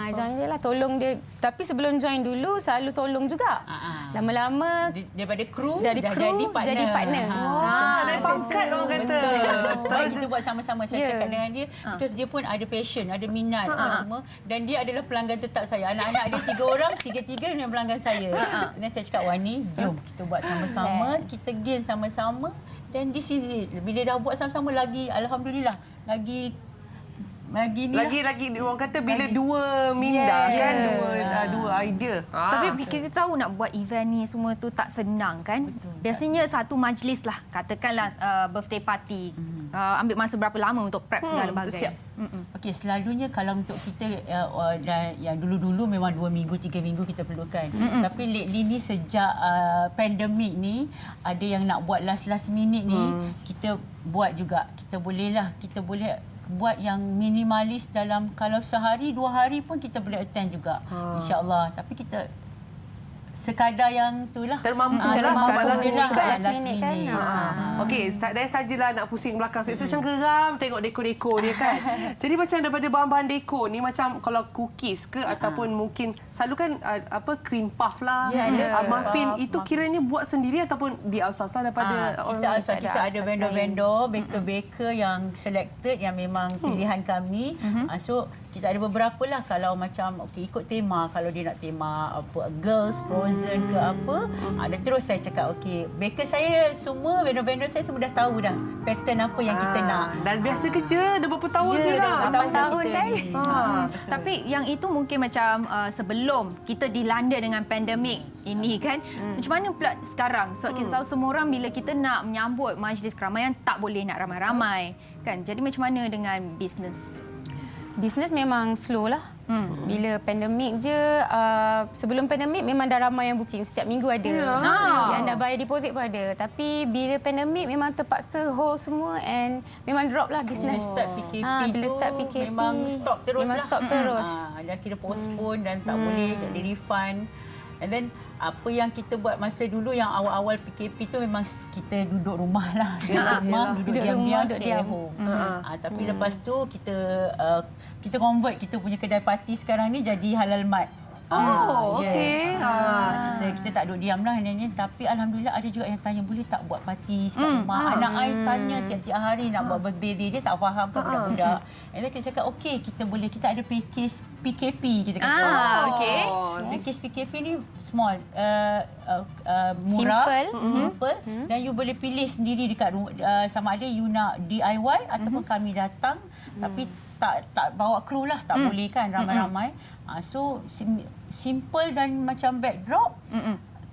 S13: Join dia lah, tolong dia. Tapi sebelum join dulu selalu tolong juga. Lama-lama
S12: daripada kru
S13: dari
S12: dah
S13: kru jadi partner.
S2: Dari pangkat orang kata.
S12: Baik kita buat sama-sama. Saya cakap dengan dia, because dia pun ada passion, ada minat semua, dan dia adalah pelanggan tetap saya. Anak-anak dia 3 orang, tiga-tiga dengan pelanggan saya. Dan saya cakap, Wani, jom kita buat sama-sama, kita gain sama-sama. Dan this is it. Bila dah buat sama-sama lagi, alhamdulillah, lagi ni
S2: lagi orang kata bila dua minda kan, dua idea.
S3: Tapi kita tahu nak buat event ni semua tu tak senang kan. Biasanya satu majlis lah, katakanlah birthday party. Ambil masa berapa lama untuk prep segala bagai.
S12: Okey, selalunya kalau untuk kita yang dulu-dulu memang 2 minggu, 3 minggu kita perlukan. Tapi lately ni sejak pandemik ni, ada yang nak buat last minute ni, kita buat juga. Kita boleh buat yang minimalis dalam, kalau sehari 2 hari pun kita boleh attend juga. InsyaAllah. Tapi kita sekadar yang itulah
S2: termampu
S12: last
S2: minute
S12: kan.
S2: Okey, saya sajalah nak pusing belakang saya. Macam geram tengok dekor-dekor dia kan. Jadi macam daripada bahan-bahan dekor ni, macam kalau cookies ke ataupun mungkin selalu kan cream puff lah, muffin, itu kiranya buat sendiri ataupun diasas daripada
S12: kita ada vendor-vendor, baker-baker yang selected, yang memang pilihan kami. So kita ada beberapa lah, kalau macam ikut tema, kalau dia nak tema girls, frozen ke apa, dan terus saya cakap baker saya semua, vendor-vendor saya semua dah tahu dah pattern apa yang kita nak.
S2: Dan biasa kerja dah berapa tahun dah?
S3: 8 tahun kan. Tapi yang itu mungkin macam sebelum kita dilanda dengan pandemik ini kan. Macam mana pula sekarang? Sebab kita tahu semua orang bila kita nak menyambut majlis keramaian tak boleh nak ramai-ramai kan. Jadi macam mana dengan bisnes?
S13: Bisnes memang slow lah. Bila pandemik je, sebelum pandemik memang dah ramai yang booking. Setiap minggu ada. Yang dah bayar deposit pun ada. Tapi bila pandemik memang terpaksa hold semua and memang drop lah bisnes.
S12: Bila start PKP memang stop terus
S13: memang
S12: lah.
S13: Stop terus.
S12: Dah kira postpone dan tak boleh, tak ada refund. And then apa yang kita buat masa dulu yang awal-awal PKP tu memang kita duduk rumah lah. Duduk diam-diam, stay at home. Tapi lepas tu kita convert kita punya kedai parti sekarang ni jadi halal mat.
S2: Okey.
S12: Kita tak duduk diam lah. Tapi alhamdulillah ada juga yang tanya, boleh tak buat parti kat rumah. Anak saya tanya tiap-tiap hari nak buat birthday dia, tak faham kan budak-budak. And then kita cakap kita boleh, kita ada package PKP kita kata. Package PKP ni small, murah, simple, dan you boleh pilih sendiri dekat rumah, sama ada you nak DIY ataupun kami datang, tapi tak bawa kru lah, tak boleh kan ramai-ramai. So simple dan macam backdrop,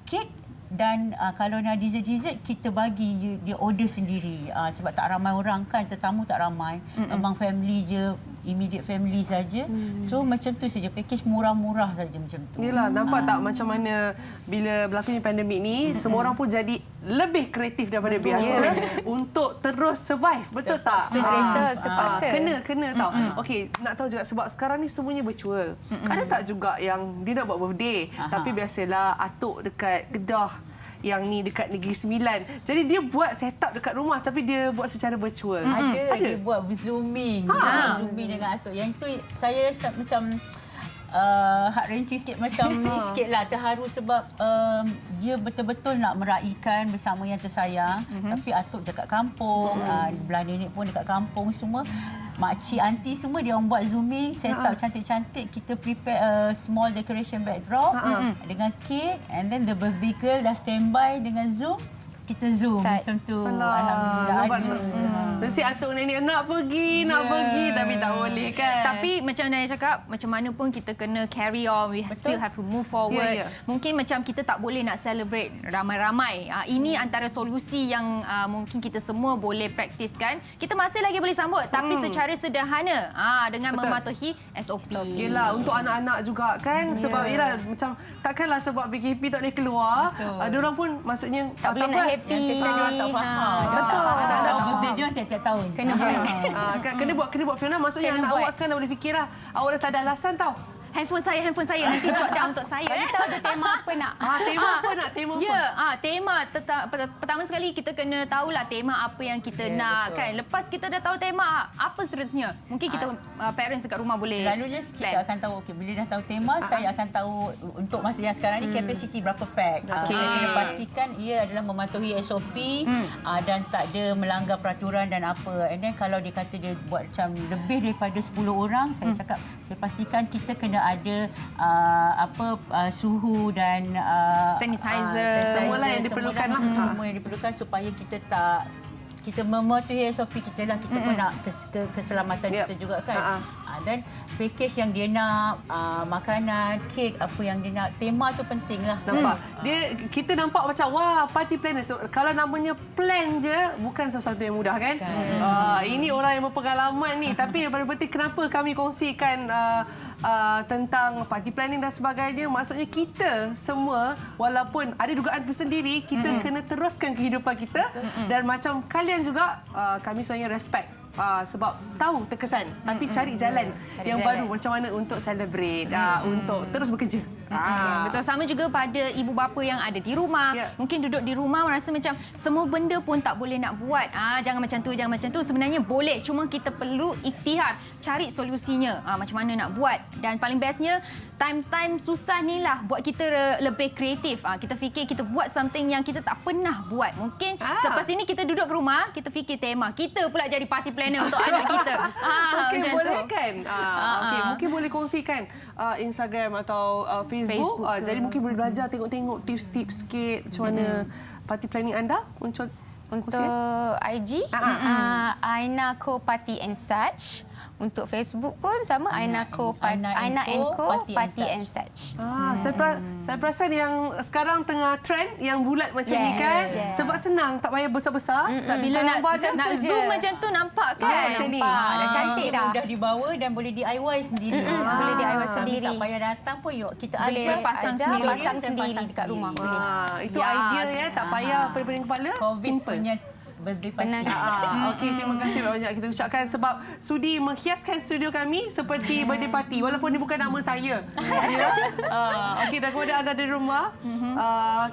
S12: kek, dan kalau nak dessert kita bagi dia order sendiri, sebab tak ramai orang kan, tetamu tak ramai, memang family je, immediate family saja. So macam tu saja, package murah-murah saja macam tu.
S2: Yalah, nampak tak macam mana bila berlakunya pandemik ni, semua orang pun jadi lebih kreatif daripada biasa untuk terus survive. Betul tak?
S13: Terpaksa.
S2: Kena tau. Okey, nak tahu juga sebab sekarang ni semuanya virtual. Ada tak juga yang dia nak buat birthday tapi biasalah atuk dekat Kedah, yang ni dekat Negeri Sembilan. Jadi dia buat setup dekat rumah tapi dia buat secara virtual.
S12: Ada. Dia buat zooming. Zooming dengan atuk. Yang tu saya macam heart-wrenching sikit, macam sikit lah, terharu sebab dia betul-betul nak meraihkan bersama yang tersayang. Tapi atuk dekat kampung, belah nenek pun dekat kampung semua. Makcik, aunty semua dia orang buat zooming, set up cantik-cantik. Kita prepare a small decoration backdrop dengan cake, and then the birthday girl dah standby dengan Zoom. kita Zoom macam tu. Alhamdulillah ada.
S2: Nasi atuk nenek nak pergi tapi tak boleh kan.
S3: Tapi macam Naya cakap, macam mana pun kita kena carry on. We still have to move forward. Mungkin macam kita tak boleh nak celebrate ramai-ramai. Ini antara solusi yang mungkin kita semua boleh praktiskan. Kita masih lagi boleh sambut tapi secara sederhana dengan mematuhi SOP.
S2: Yelah, untuk anak-anak juga kan. Sebab yelah, macam takkanlah sebab PKP tak boleh keluar. Diorang pun maksudnya
S13: tak boleh nak happy.
S12: Yang kesian diorang tak faham.
S2: Betul.
S12: Anak-anak birthday diorang tiap-tiap tahun.
S2: Kena buat film. Maksudnya anak awak sekarang dah boleh fikir lah. Awak dah tak ada alasan tau.
S3: Handphone saya nanti jot down untuk saya.
S13: Kita ada tema apa nak?
S2: Tema apa nak? Tema apa?
S3: Ya, tema pertama sekali kita kena tahulah tema apa yang kita nak kan. Lepas kita dah tahu tema, apa seterusnya? Mungkin kita parents dekat rumah boleh.
S12: Selalunya kita akan tahu bila dah tahu tema, saya akan tahu untuk masa yang sekarang ni kapasiti berapa pack. Saya kena pastikan ia adalah mematuhi SOP dan tak ada melanggar peraturan dan apa. And then kalau dia kata dia buat macam lebih daripada 10 orang, saya cakap saya pastikan kita kena ada suhu dan
S3: sanitizer,
S2: semualah yang diperlukan lah.
S12: Semua yang diperlukan supaya kita mematuhi SOP kita lah. Kita pun nak keselamatan kita juga kan. Dan package yang dia nak, makanan, kek, apa yang dia nak, tema tu penting lah.
S2: Nampak? Kita nampak macam, wah, party planner. Kalau namanya plan je, bukan sesuatu yang mudah kan? Ini orang yang berpengalaman ni. Tapi yang paling penting, kenapa kami kongsikan tentang party planning dan sebagainya. Maksudnya kita semua, walaupun ada dugaan tersendiri, kita kena teruskan kehidupan kita. Dan macam kalian juga, kami sebenarnya respect. Sebab tahu terkesan, tapi cari jalan yang baru macam mana untuk celebrate, untuk terus bekerja.
S3: Betul, sama juga pada ibu bapa yang ada di rumah. Mungkin duduk di rumah merasa macam semua benda pun tak boleh nak buat. Jangan macam tu. Sebenarnya boleh, cuma kita perlu ikhtiar, cari solusinya. Macam mana nak buat. Dan paling bestnya, time-time susah ni lah buat kita lebih kreatif. Kita fikir kita buat something yang kita tak pernah buat. Mungkin selepas ini kita duduk ke rumah, kita fikir tema. Kita pula jadi party planner untuk anak kita.
S2: Mungkin boleh kan? Mungkin boleh kongsikan Instagram atau Facebook. Jadi mungkin boleh belajar tengok-tengok tips-tips sikit macam mana party planning anda. Untuk
S13: IG, Aina Co Party and Such. Untuk Facebook pun sama, Aina Co Party and Such.
S2: Saya perasan yang sekarang tengah trend yang bulat macam ni kan. Sebab senang, tak payah besar-besar.
S3: Sebab bila nak zoom macam tu nampak kan.
S13: Macam ni. Dah cantik dah.
S12: Mudah dibawa dan boleh DIY sendiri.
S13: Boleh DIY sendiri.
S12: Tak payah datang pun kita
S13: boleh pasang sendiri dekat rumah. Boleh.
S2: Itu idea ya, tak payah pening kepala.
S12: Simple.
S2: Okey, terima kasih banyak kita ucapkan sebab sudi menghiaskan studio kami seperti birthday party walaupun dia bukan nama saya. Okey, dan kepada anda di rumah,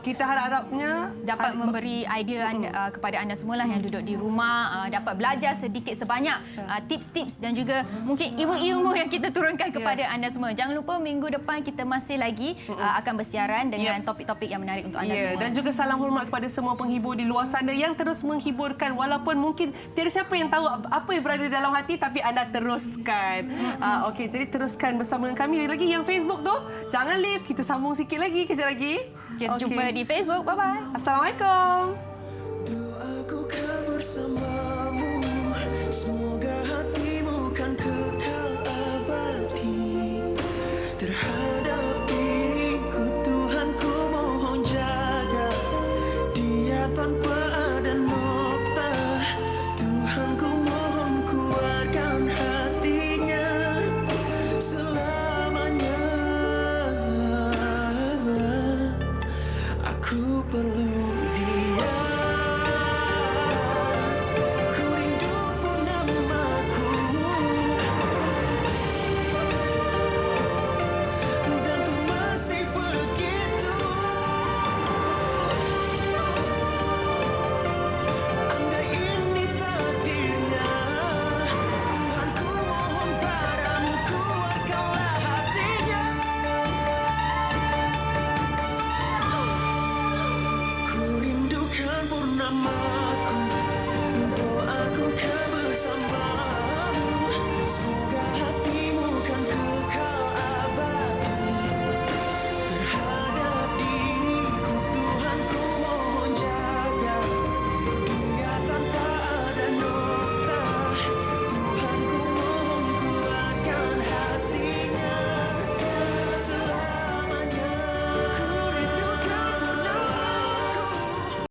S2: kita harap-harapnya
S3: dapat memberi idea kepada anda semualah yang duduk di rumah, dapat belajar sedikit sebanyak tips-tips dan juga mungkin ilmu-ilmu yang kita turunkan kepada anda semua. Jangan lupa minggu depan kita masih lagi akan bersiaran dengan topik-topik yang menarik untuk anda semua.
S2: Dan juga salam hormat kepada semua penghibur di luar sana yang terus menghibur walaupun mungkin tiada siapa yang tahu apa yang berada dalam hati tapi anda teruskan. Okey, jadi teruskan bersama dengan kami lagi yang Facebook tu. Jangan leave, kita sambung sikit lagi kejap lagi.
S3: Kita jumpa di Facebook. Bye bye.
S2: Assalamualaikum.
S6: Doaku kau bersamamu, semoga hatimu kan kekal abadi terhadap